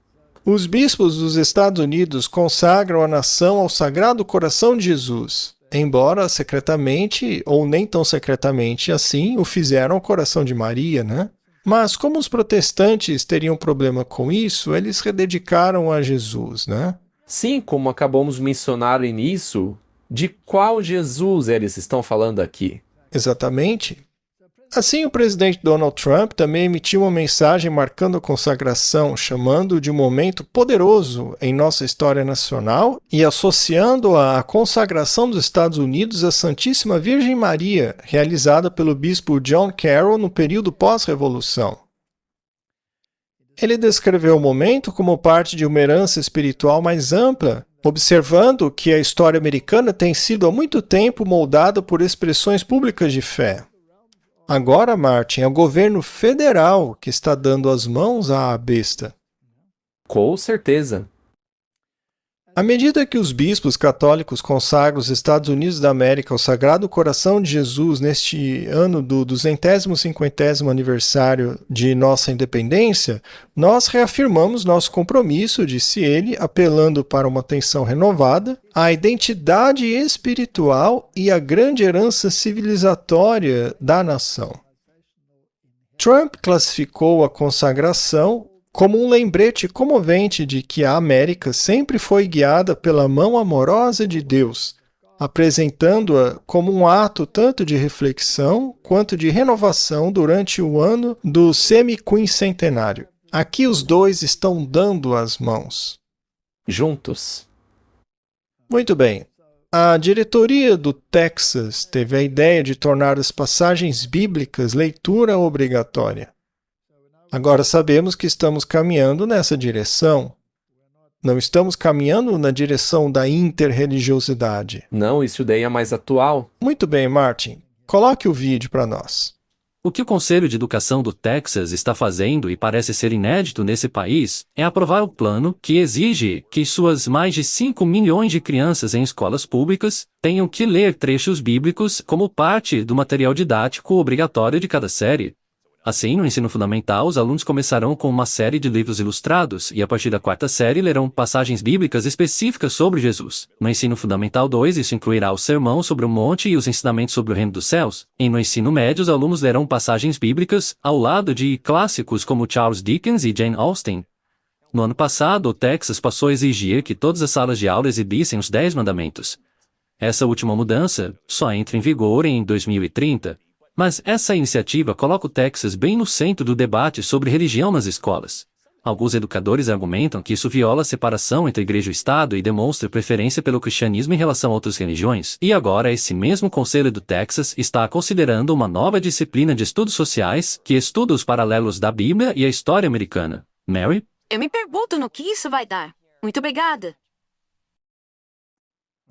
Os bispos dos Estados Unidos consagram a nação ao Sagrado Coração de Jesus, embora secretamente, ou nem tão secretamente assim, o fizeram ao Coração de Maria, né? Mas como os protestantes teriam problema com isso, eles rededicaram a Jesus, né? Sim, como acabamos de mencionar no início, de qual Jesus eles estão falando aqui? Exatamente. Assim, o presidente Donald Trump também emitiu uma mensagem marcando a consagração, chamando-o de um momento poderoso em nossa história nacional e associando-a à consagração dos Estados Unidos à Santíssima Virgem Maria, realizada pelo bispo John Carroll no período pós-revolução. Ele descreveu o momento como parte de uma herança espiritual mais ampla, observando que a história americana tem sido há muito tempo moldada por expressões públicas de fé. Agora, Martin, é o governo federal que está dando as mãos à besta. Com certeza. À medida que os bispos católicos consagram os Estados Unidos da América ao Sagrado Coração de Jesus neste ano do 250º aniversário de nossa independência, nós reafirmamos nosso compromisso, disse ele, apelando para uma atenção renovada à identidade espiritual e à grande herança civilizatória da nação. Trump classificou a consagração como um lembrete comovente de que a América sempre foi guiada pela mão amorosa de Deus, apresentando-a como um ato tanto de reflexão quanto de renovação durante o ano do semiquincentenário. Aqui os dois estão dando as mãos. Juntos. Muito bem. A diretoria do Texas teve a ideia de tornar as passagens bíblicas leitura obrigatória. Agora sabemos que estamos caminhando nessa direção. Não estamos caminhando na direção da interreligiosidade. Não, isso daí é mais atual. Muito bem, Martin. Coloque o vídeo para nós. O que o Conselho de Educação do Texas está fazendo e parece ser inédito nesse país é aprovar o plano que exige que suas mais de 5 milhões de crianças em escolas públicas tenham que ler trechos bíblicos como parte do material didático obrigatório de cada série. Assim, no ensino fundamental, os alunos começarão com uma série de livros ilustrados e, a partir da 4ª série, lerão passagens bíblicas específicas sobre Jesus. No ensino fundamental 2, isso incluirá o sermão sobre o monte e os ensinamentos sobre o reino dos céus. E no ensino médio, os alunos lerão passagens bíblicas ao lado de clássicos como Charles Dickens e Jane Austen. No ano passado, o Texas passou a exigir que todas as salas de aula exibissem os 10 mandamentos. Essa última mudança só entra em vigor em 2030. Mas essa iniciativa coloca o Texas bem no centro do debate sobre religião nas escolas. Alguns educadores argumentam que isso viola a separação entre igreja e Estado e demonstra preferência pelo cristianismo em relação a outras religiões. E agora esse mesmo Conselho do Texas está considerando uma nova disciplina de estudos sociais que estuda os paralelos da Bíblia e a história americana. Mary? Eu me pergunto no que isso vai dar. Muito obrigada.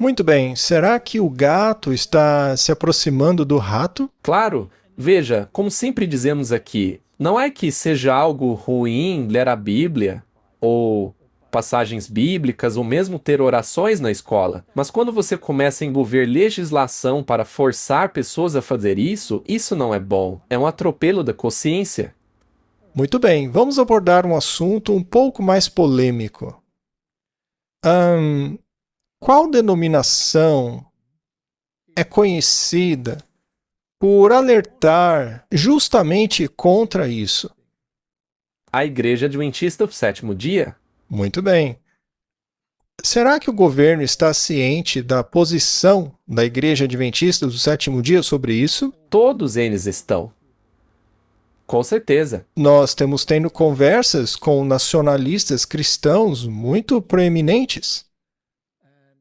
Muito bem. Será que o gato está se aproximando do rato? Claro, veja, como sempre dizemos aqui, não é que seja algo ruim ler a Bíblia, ou passagens bíblicas, ou mesmo ter orações na escola, mas quando você começa a envolver legislação para forçar pessoas a fazer isso, isso não é bom, é um atropelo da consciência. Muito bem, vamos abordar um assunto um pouco mais polêmico. Qual denominação é conhecida por alertar justamente contra isso? A Igreja Adventista do Sétimo Dia. Muito bem. Será que o governo está ciente da posição da Igreja Adventista do Sétimo Dia sobre isso? Todos eles estão. Com certeza. Nós temos tendo conversas com nacionalistas cristãos muito proeminentes.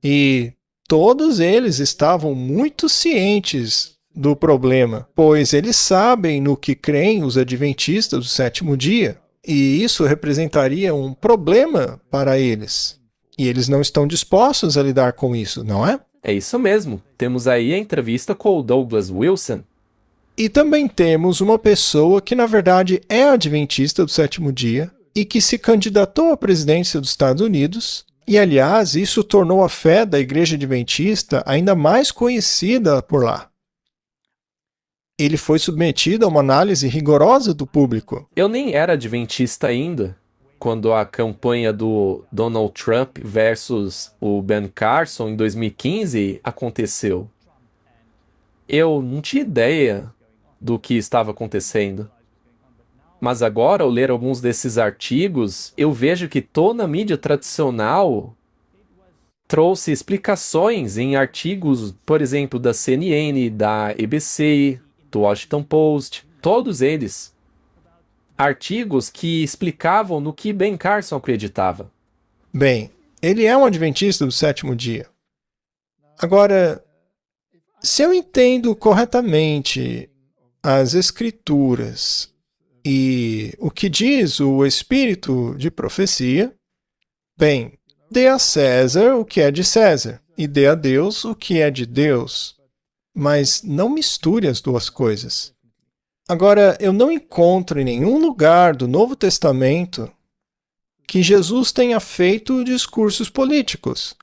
E todos eles estavam muito cientes do problema, pois eles sabem no que creem os adventistas do sétimo dia, e isso representaria um problema para eles. E eles não estão dispostos a lidar com isso, não é? É isso mesmo. Temos aí a entrevista com o Douglas Wilson. E também temos uma pessoa que, na verdade, é adventista do sétimo dia, e que se candidatou à presidência dos Estados Unidos. E, aliás, isso tornou a fé da Igreja Adventista ainda mais conhecida por lá. Ele foi submetido a uma análise rigorosa do público. Eu nem era adventista ainda quando a campanha do Donald Trump versus o Ben Carson em 2015 aconteceu. Eu não tinha ideia do que estava acontecendo. Mas agora, ao ler alguns desses artigos, eu vejo que toda a mídia tradicional trouxe explicações em artigos, por exemplo, da CNN, da ABC, do Washington Post, todos eles. Artigos que explicavam no que Ben Carson acreditava. Bem, ele é um adventista do sétimo dia. Agora, se eu entendo corretamente as Escrituras e o que diz o Espírito de profecia, bem, dê a César o que é de César e dê a Deus o que é de Deus. Mas não misture as duas coisas. Agora, eu não encontro em nenhum lugar do Novo Testamento que Jesus tenha feito discursos políticos,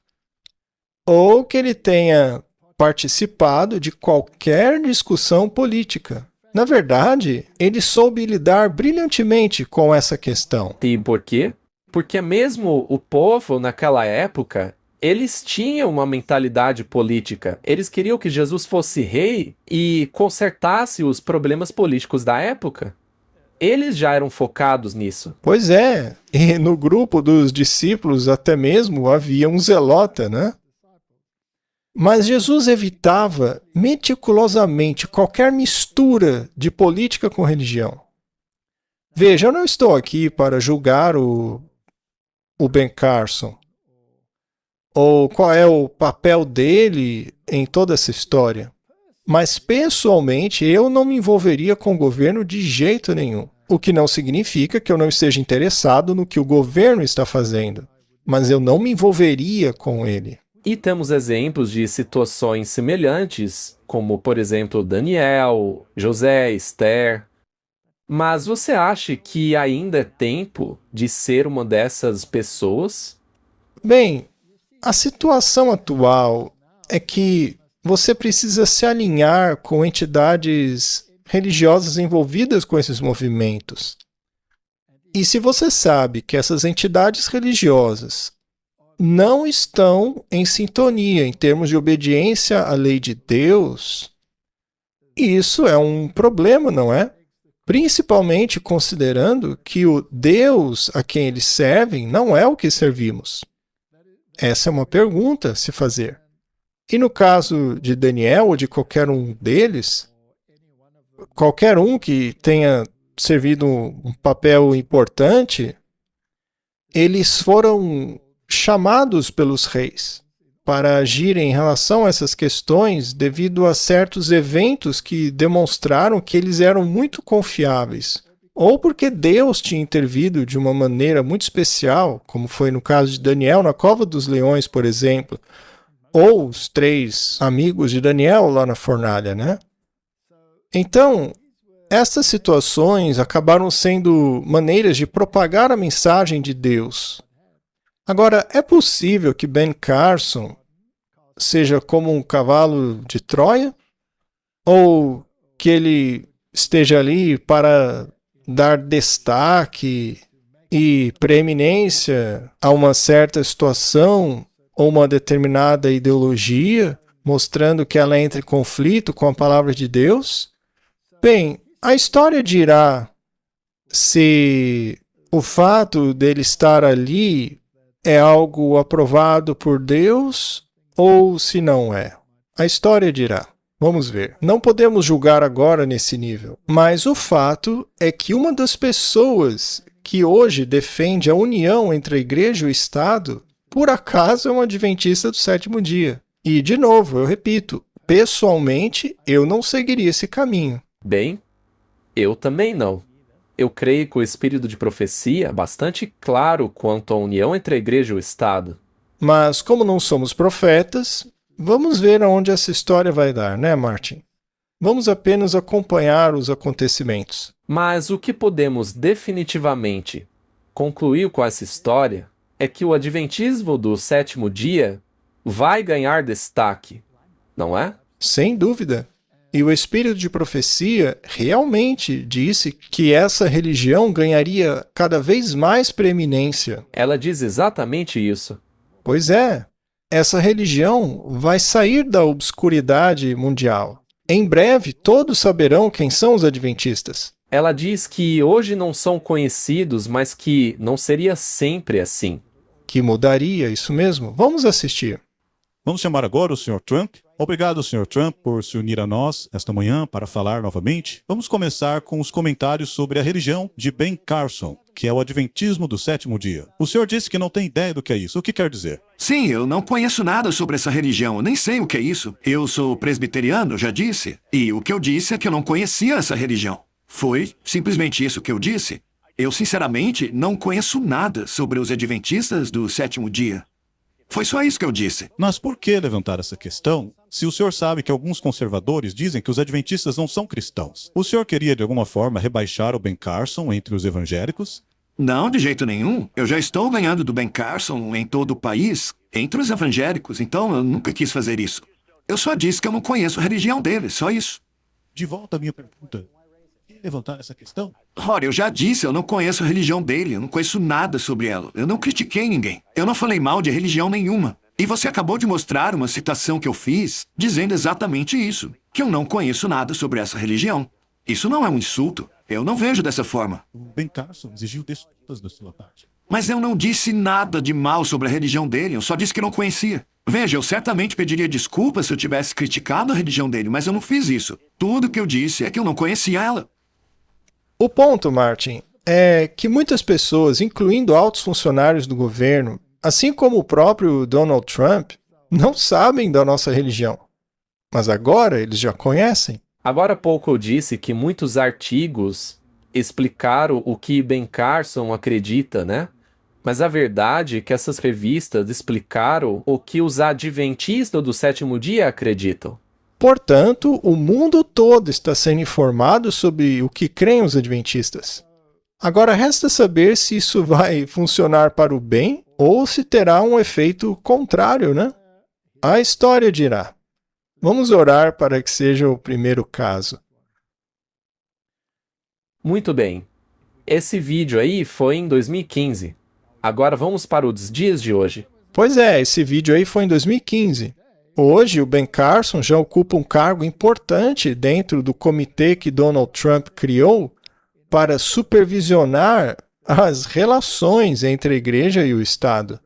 ou que ele tenha participado de qualquer discussão política. Na verdade, ele soube lidar brilhantemente com essa questão. E por quê? Porque mesmo o povo, naquela época, eles tinham uma mentalidade política. Eles queriam que Jesus fosse rei e consertasse os problemas políticos da época. Eles já eram focados nisso. Pois é, e no grupo dos discípulos até mesmo havia um zelota, né? Mas Jesus evitava meticulosamente qualquer mistura de política com religião. Veja, eu não estou aqui para julgar o Ben Carson, ou qual é o papel dele em toda essa história. Mas, pessoalmente, eu não me envolveria com o governo de jeito nenhum. O que não significa que eu não esteja interessado no que o governo está fazendo. Mas eu não me envolveria com ele. E temos exemplos de situações semelhantes, como, por exemplo, Daniel, José, Esther. Mas você acha que ainda é tempo de ser uma dessas pessoas? Bem, a situação atual é que você precisa se alinhar com entidades religiosas envolvidas com esses movimentos. E se você sabe que essas entidades religiosas não estão em sintonia em termos de obediência à lei de Deus, isso é um problema, não é? Principalmente considerando que o Deus a quem eles servem não é o que servimos. Essa é uma pergunta a se fazer. E no caso de Daniel ou de qualquer um deles, qualquer um que tenha servido um papel importante, eles foram chamados pelos reis para agir em relação a essas questões devido a certos eventos que demonstraram que eles eram muito confiáveis, ou porque Deus tinha intervido de uma maneira muito especial, como foi no caso de Daniel na cova dos leões, por exemplo, ou os 3 amigos de Daniel lá na fornalha, né? Então, essas situações acabaram sendo maneiras de propagar a mensagem de Deus. Agora, é possível que Ben Carson seja como um cavalo de Troia? Ou que ele esteja ali para dar destaque e preeminência a uma certa situação ou uma determinada ideologia, mostrando que ela entra em conflito com a palavra de Deus? Bem, a história dirá se o fato dele estar ali é algo aprovado por Deus ou se não é. A história dirá. Vamos ver. Não podemos julgar agora nesse nível. Mas o fato é que uma das pessoas que hoje defende a união entre a igreja e o Estado, por acaso é um adventista do sétimo dia. E, de novo, eu repito, pessoalmente, eu não seguiria esse caminho. Bem, eu também não. Eu creio que o espírito de profecia é bastante claro quanto à união entre a igreja e o Estado. Mas, como não somos profetas, vamos ver aonde essa história vai dar, né, Martin? Vamos apenas acompanhar os acontecimentos. Mas o que podemos definitivamente concluiu com essa história é que o adventismo do sétimo dia vai ganhar destaque, não é? Sem dúvida. E o espírito de profecia realmente disse que essa religião ganharia cada vez mais preeminência. Ela diz exatamente isso. Pois é, essa religião vai sair da obscuridade mundial. Em breve, todos saberão quem são os adventistas. Ela diz que hoje não são conhecidos, mas que não seria sempre assim. Que mudaria, isso mesmo. Vamos assistir. Vamos chamar agora o Sr. Trump. Obrigado, Sr. Trump, por se unir a nós esta manhã para falar novamente. Vamos começar com os comentários sobre a religião de Ben Carson, que é o Adventismo do sétimo dia. O senhor disse que não tem ideia do que é isso. O que quer dizer? Sim, eu não conheço nada sobre essa religião, nem sei o que é isso. Eu sou presbiteriano, já disse. E o que eu disse é que eu não conhecia essa religião. Foi simplesmente isso que eu disse. Eu, sinceramente, não conheço nada sobre os adventistas do sétimo dia. Foi só isso que eu disse. Mas por que levantar essa questão se o senhor sabe que alguns conservadores dizem que os adventistas não são cristãos? O senhor queria, de alguma forma, rebaixar o Ben Carson entre os evangélicos? Não, de jeito nenhum. Eu já estou ganhando do Ben Carson em todo o país, entre os evangélicos, então eu nunca quis fazer isso. Eu só disse que eu não conheço a religião dele, só isso. De volta à minha pergunta. Quer levantar essa questão? Ora, eu já disse, eu não conheço a religião dele, eu não conheço nada sobre ela. Eu não critiquei ninguém. Eu não falei mal de religião nenhuma. E você acabou de mostrar uma citação que eu fiz, dizendo exatamente isso, que eu não conheço nada sobre essa religião. Isso não é um insulto. Eu não vejo dessa forma. O Ben Carson exigiu desculpas da sua parte. Mas eu não disse nada de mal sobre a religião dele, eu só disse que não conhecia. Veja, eu certamente pediria desculpas se eu tivesse criticado a religião dele, mas eu não fiz isso. Tudo que eu disse é que eu não conhecia ela. O ponto, Martin, é que muitas pessoas, incluindo altos funcionários do governo, assim como o próprio Donald Trump, não sabem da nossa religião. Mas agora eles já conhecem. Agora há pouco eu disse que muitos artigos explicaram o que Ben Carson acredita, né? Mas a verdade é que essas revistas explicaram o que os adventistas do sétimo dia acreditam. Portanto, o mundo todo está sendo informado sobre o que creem os adventistas. Agora resta saber se isso vai funcionar para o bem ou se terá um efeito contrário, né? A história dirá. Vamos orar para que seja o primeiro caso. Muito bem. Esse vídeo aí foi em 2015. Agora vamos para os dias de hoje. Pois é, esse vídeo aí foi em 2015. Hoje, o Ben Carson já ocupa um cargo importante dentro do comitê que Donald Trump criou para supervisionar as relações entre a igreja e o Estado.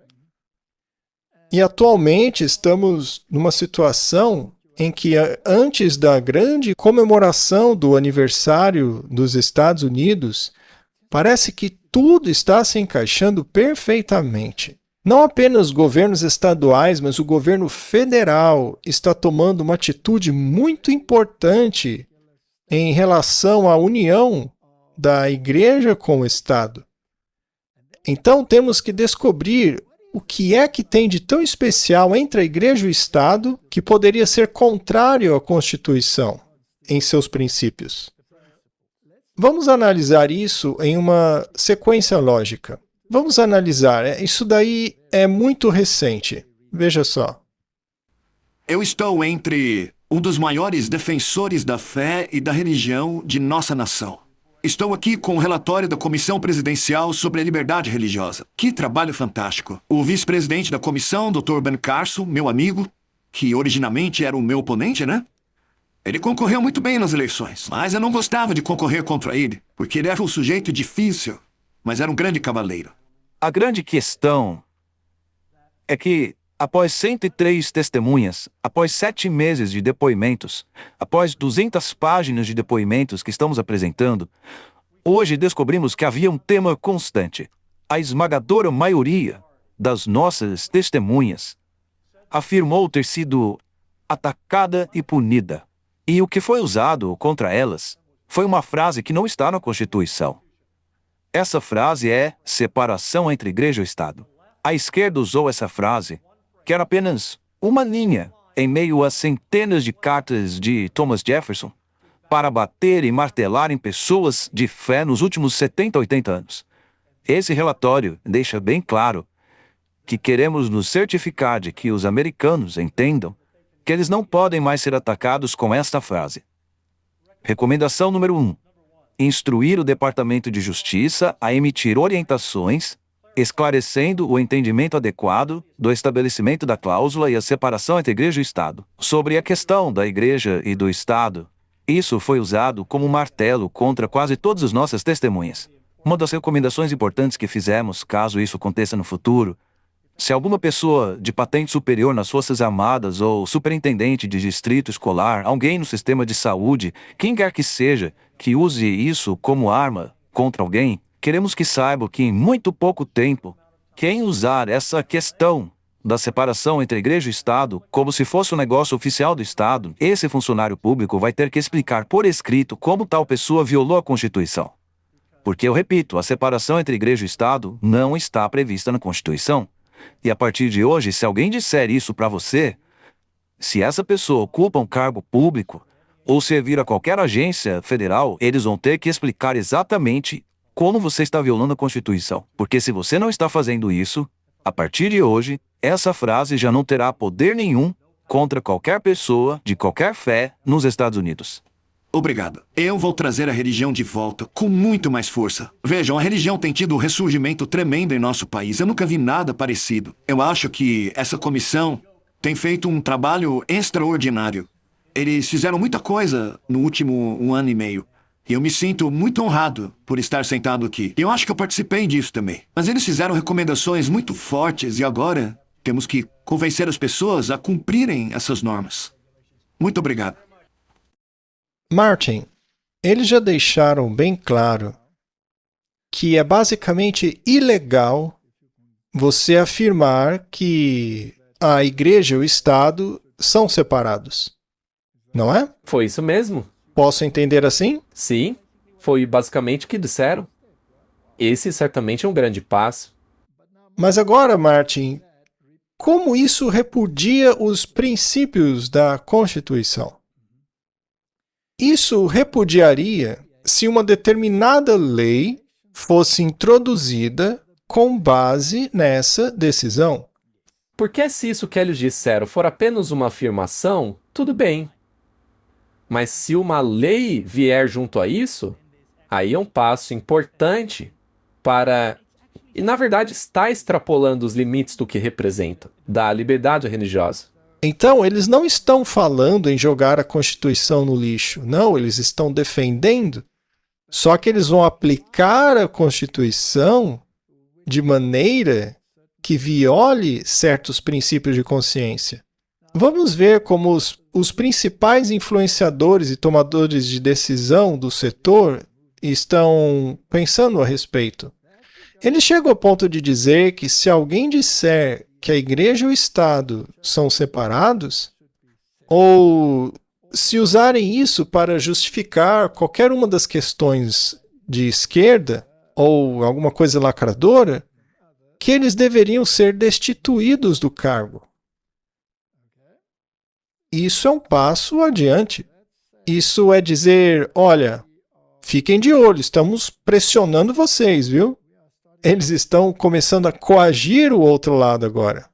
E atualmente estamos numa situação em que, antes da grande comemoração do aniversário dos Estados Unidos, parece que tudo está se encaixando perfeitamente. Não apenas governos estaduais, mas o governo federal está tomando uma atitude muito importante em relação à união da igreja com o Estado. Então temos que descobrir o que é que tem de tão especial entre a igreja e o Estado que poderia ser contrário à Constituição em seus princípios. Vamos analisar isso em uma sequência lógica. Vamos analisar. Isso daí é muito recente. Veja só. Eu estou entre um dos maiores defensores da fé e da religião de nossa nação. Estou aqui com o relatório da Comissão Presidencial sobre a Liberdade Religiosa. Que trabalho fantástico. O vice-presidente da comissão, Dr. Ben Carson, meu amigo, que originalmente era o meu oponente, né? Ele concorreu muito bem nas eleições, mas eu não gostava de concorrer contra ele, porque ele era um sujeito difícil, mas era um grande cavaleiro. A grande questão é que, após 103 testemunhas, após 7 meses de depoimentos, após 200 páginas de depoimentos que estamos apresentando, hoje descobrimos que havia um tema constante. A esmagadora maioria das nossas testemunhas afirmou ter sido atacada e punida. E o que foi usado contra elas foi uma frase que não está na Constituição. Essa frase é separação entre igreja e Estado. A esquerda usou essa frase, que era apenas uma linha, em meio a centenas de cartas de Thomas Jefferson, para bater e martelar em pessoas de fé nos últimos 70, 80 anos. Esse relatório deixa bem claro que queremos nos certificar de que os americanos entendam que eles não podem mais ser atacados com esta frase. Recomendação número 1. Instruir o Departamento de Justiça a emitir orientações, esclarecendo o entendimento adequado do estabelecimento da cláusula e a separação entre Igreja e Estado. Sobre a questão da Igreja e do Estado, isso foi usado como martelo contra quase todas as nossas testemunhas. Uma das recomendações importantes que fizemos, caso isso aconteça no futuro, se alguma pessoa de patente superior nas Forças Armadas ou superintendente de distrito escolar, alguém no sistema de saúde, quem quer que seja, que use isso como arma contra alguém, queremos que saibam que em muito pouco tempo, quem usar essa questão da separação entre Igreja e Estado como se fosse um negócio oficial do Estado, esse funcionário público vai ter que explicar por escrito como tal pessoa violou a Constituição. Porque, eu repito, a separação entre Igreja e Estado não está prevista na Constituição. E a partir de hoje, se alguém disser isso para você, se essa pessoa ocupa um cargo público ou servir a qualquer agência federal, eles vão ter que explicar exatamente como você está violando a Constituição. Porque se você não está fazendo isso, a partir de hoje, essa frase já não terá poder nenhum contra qualquer pessoa de qualquer fé nos Estados Unidos. Obrigado. Eu vou trazer a religião de volta com muito mais força. Vejam, a religião tem tido um ressurgimento tremendo em nosso país. Eu nunca vi nada parecido. Eu acho que essa comissão tem feito um trabalho extraordinário. Eles fizeram muita coisa no último 1 ano e meio. E eu me sinto muito honrado por estar sentado aqui. Eu acho que eu participei disso também. Mas eles fizeram recomendações muito fortes e agora temos que convencer as pessoas a cumprirem essas normas. Muito obrigado. Martin, eles já deixaram bem claro que é basicamente ilegal você afirmar que a igreja e o Estado são separados. Não é? Foi isso mesmo? Posso entender assim? Sim, foi basicamente o que disseram. Esse certamente é um grande passo. Mas agora, Martin, como isso repudia os princípios da Constituição? Isso repudiaria se uma determinada lei fosse introduzida com base nessa decisão. Porque se isso que eles disseram for apenas uma afirmação, tudo bem. Mas se uma lei vier junto a isso, aí é um passo importante para... E na verdade está extrapolando os limites do que representa, da liberdade religiosa. Então, eles não estão falando em jogar a Constituição no lixo. Não, eles estão defendendo. Só que eles vão aplicar a Constituição de maneira que viole certos princípios de consciência. Vamos ver como os principais influenciadores e tomadores de decisão do setor estão pensando a respeito. Eles chegam ao ponto de dizer que se alguém disser que a igreja e o Estado são separados, ou se usarem isso para justificar qualquer uma das questões de esquerda, ou alguma coisa lacradora, que eles deveriam ser destituídos do cargo. Isso é um passo adiante. Isso é dizer, olha, fiquem de olho, estamos pressionando vocês, viu? Eles estão começando a coagir o outro lado agora.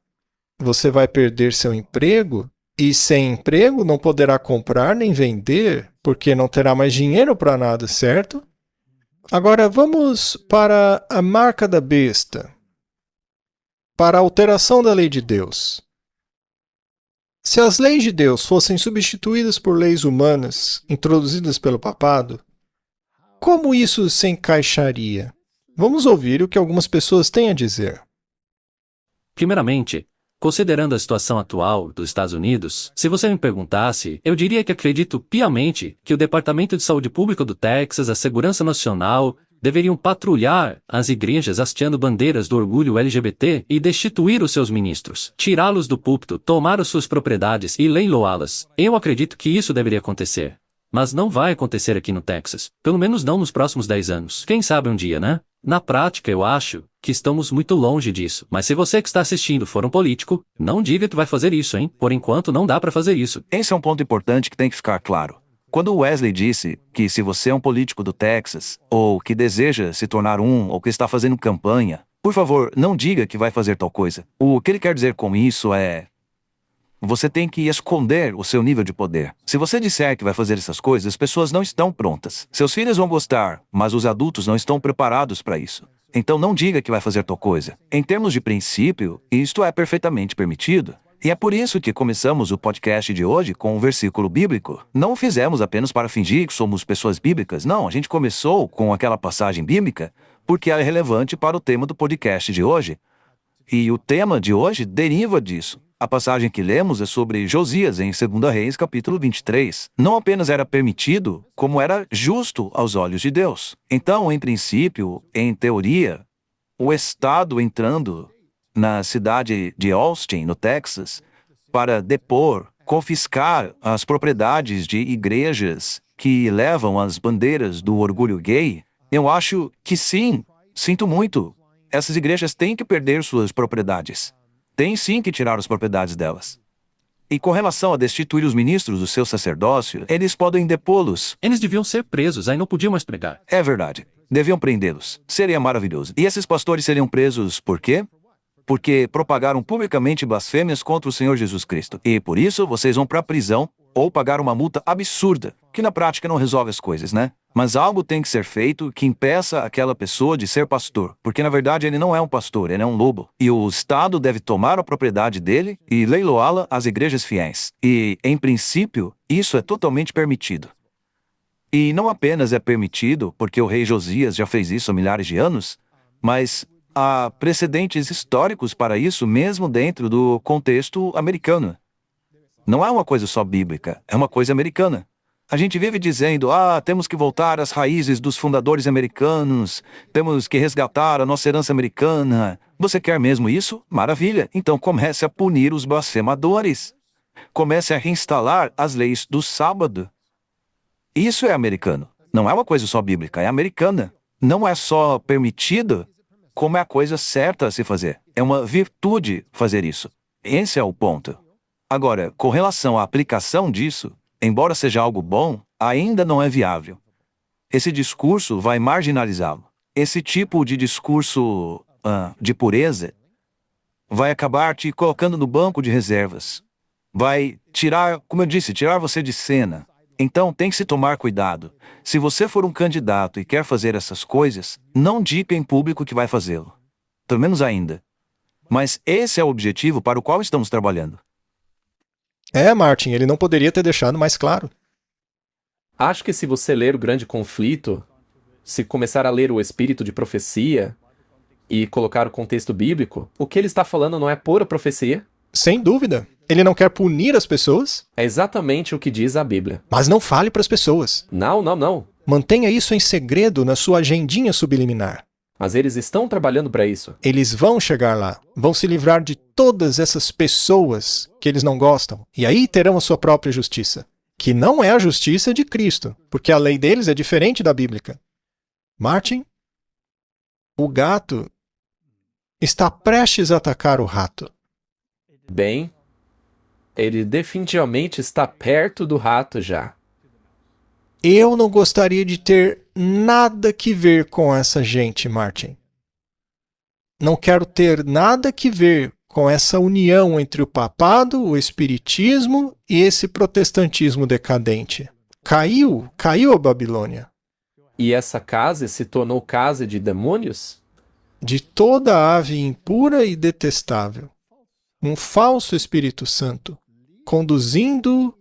Você vai perder seu emprego e sem emprego não poderá comprar nem vender, porque não terá mais dinheiro para nada, certo? Agora vamos para a marca da besta, para a alteração da lei de Deus. Se as leis de Deus fossem substituídas por leis humanas introduzidas pelo papado, como isso se encaixaria? Vamos ouvir o que algumas pessoas têm a dizer. Primeiramente, considerando a situação atual dos Estados Unidos, se você me perguntasse, eu diria que acredito piamente que o Departamento de Saúde Pública do Texas, a Segurança Nacional, deveriam patrulhar as igrejas hasteando bandeiras do orgulho LGBT e destituir os seus ministros, tirá-los do púlpito, tomar as suas propriedades e leiloá-las. Eu acredito que isso deveria acontecer. Mas não vai acontecer aqui no Texas, pelo menos não nos próximos 10 anos. Quem sabe um dia, né? Na prática, eu acho que estamos muito longe disso. Mas se você que está assistindo for um político, não diga que vai fazer isso, hein? Por enquanto, não dá para fazer isso. Esse é um ponto importante que tem que ficar claro. Quando Wesley disse que se você é um político do Texas, ou que deseja se tornar ou que está fazendo campanha, por favor, não diga que vai fazer tal coisa. O que ele quer dizer com isso é: você tem que esconder o seu nível de poder. Se você disser que vai fazer essas coisas, as pessoas não estão prontas. Seus filhos vão gostar, mas os adultos não estão preparados para isso. Então não diga que vai fazer tal coisa. Em termos de princípio, isto é perfeitamente permitido. E é por isso que começamos o podcast de hoje com um versículo bíblico. Não o fizemos apenas para fingir que somos pessoas bíblicas. Não, a gente começou com aquela passagem bíblica porque é relevante para o tema do podcast de hoje. E o tema de hoje deriva disso. A passagem que lemos é sobre Josias em 2 Reis, capítulo 23. Não apenas era permitido, como era justo aos olhos de Deus. Então, em princípio, em teoria, o Estado entrando na cidade de Austin, no Texas, para depor, confiscar as propriedades de igrejas que levam as bandeiras do orgulho gay, eu acho que sim, sinto muito. Essas igrejas têm que perder suas propriedades. Tem sim que tirar as propriedades delas. E com relação a destituir os ministros do seu sacerdócio, eles podem depô-los. Eles deviam ser presos, aí não podiam mais pregar. É verdade. Deviam prendê-los. Seria maravilhoso. E esses pastores seriam presos por quê? Porque propagaram publicamente blasfêmias contra o Senhor Jesus Cristo. E por isso vocês vão para a prisão ou pagar uma multa absurda, que na prática não resolve as coisas, né? Mas algo tem que ser feito que impeça aquela pessoa de ser pastor, porque na verdade ele não é um pastor, ele é um lobo. E o Estado deve tomar a propriedade dele e leiloá-la às igrejas fiéis. E, em princípio, isso é totalmente permitido. E não apenas é permitido porque o rei Josias já fez isso há milhares de anos, mas há precedentes históricos para isso mesmo dentro do contexto americano. Não é uma coisa só bíblica, é uma coisa americana. A gente vive dizendo, temos que voltar às raízes dos fundadores americanos, temos que resgatar a nossa herança americana. Você quer mesmo isso? Maravilha! Então comece a punir os blasfemadores. Comece a reinstalar as leis do sábado. Isso é americano. Não é uma coisa só bíblica, é americana. Não é só permitido, como é a coisa certa a se fazer. É uma virtude fazer isso. Esse é o ponto. Agora, com relação à aplicação disso, embora seja algo bom, ainda não é viável. Esse discurso vai marginalizá-lo. Esse tipo de discurso de pureza vai acabar te colocando no banco de reservas. Vai tirar, como eu disse, tirar você de cena. Então tem que se tomar cuidado. Se você for um candidato e quer fazer essas coisas, não diga em público que vai fazê-lo. Pelo menos ainda. Mas esse é o objetivo para o qual estamos trabalhando. Martin, ele não poderia ter deixado mais claro. Acho que se você ler o Grande Conflito, se começar a ler o Espírito de Profecia e colocar o contexto bíblico, o que ele está falando não é pura profecia? Sem dúvida. Ele não quer punir as pessoas? É exatamente o que diz a Bíblia. Mas não fale para as pessoas. Não. Mantenha isso em segredo na sua agendinha subliminar. Mas eles estão trabalhando para isso. Eles vão chegar lá, vão se livrar de todas essas pessoas que eles não gostam, e aí terão a sua própria justiça, que não é a justiça de Cristo, porque a lei deles é diferente da bíblica. Martin, o gato está prestes a atacar o rato. Bem, ele definitivamente está perto do rato já. Eu não gostaria de ter nada que ver com essa gente, Martin. Não quero ter nada que ver com essa união entre o papado, o espiritismo e esse protestantismo decadente. Caiu a Babilônia. E essa casa se tornou casa de demônios? De toda ave impura e detestável. Um falso Espírito Santo, conduzindo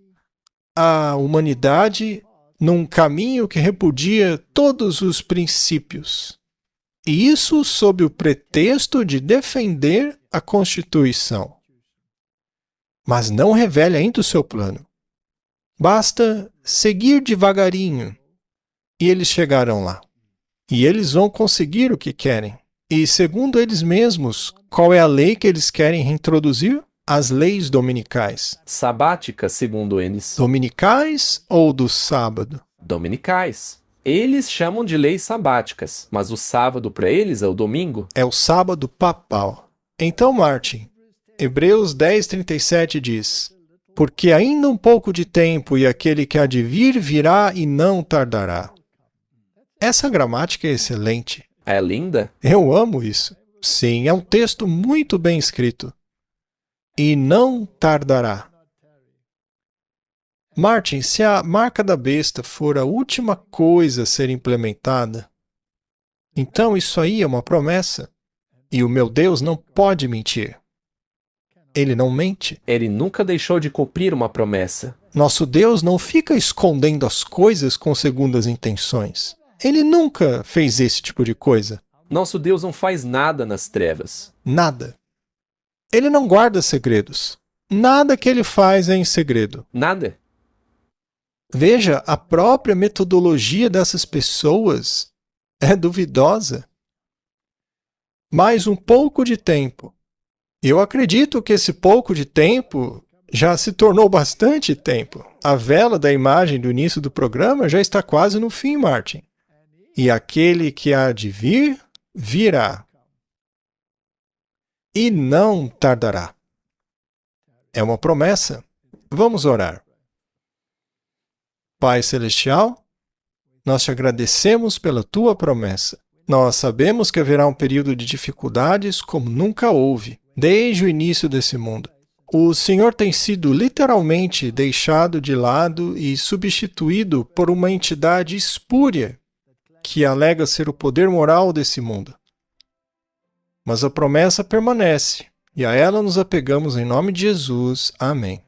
a humanidade num caminho que repudia todos os princípios. E isso sob o pretexto de defender a Constituição. Mas não revele ainda o seu plano. Basta seguir devagarinho e eles chegarão lá. E eles vão conseguir o que querem. E segundo eles mesmos, qual é a lei que eles querem reintroduzir? As leis dominicais. Sabáticas, segundo eles. Dominicais ou do sábado? Dominicais. Eles chamam de leis sabáticas, mas o sábado para eles é o domingo. É o sábado papal. Então, Martin, Hebreus 10:37 diz: Porque ainda um pouco de tempo e aquele que há de vir virá e não tardará. Essa gramática é excelente. É linda? Eu amo isso. Sim, é um texto muito bem escrito. E não tardará. Martin, se a marca da besta for a última coisa a ser implementada, então isso aí é uma promessa. E o meu Deus não pode mentir. Ele não mente. Ele nunca deixou de cumprir uma promessa. Nosso Deus não fica escondendo as coisas com segundas intenções. Ele nunca fez esse tipo de coisa. Nosso Deus não faz nada nas trevas. Nada. Ele não guarda segredos. Nada que ele faz é em segredo. Nada. Veja, a própria metodologia dessas pessoas é duvidosa. Mais um pouco de tempo. Eu acredito que esse pouco de tempo já se tornou bastante tempo. A vela da imagem do início do programa já está quase no fim, Martin. E aquele que há de vir, virá. E não tardará. É uma promessa. Vamos orar. Pai Celestial, nós te agradecemos pela tua promessa. Nós sabemos que haverá um período de dificuldades como nunca houve, desde o início desse mundo. O Senhor tem sido literalmente deixado de lado e substituído por uma entidade espúria que alega ser o poder moral desse mundo. Mas a promessa permanece, e a ela nos apegamos em nome de Jesus. Amém.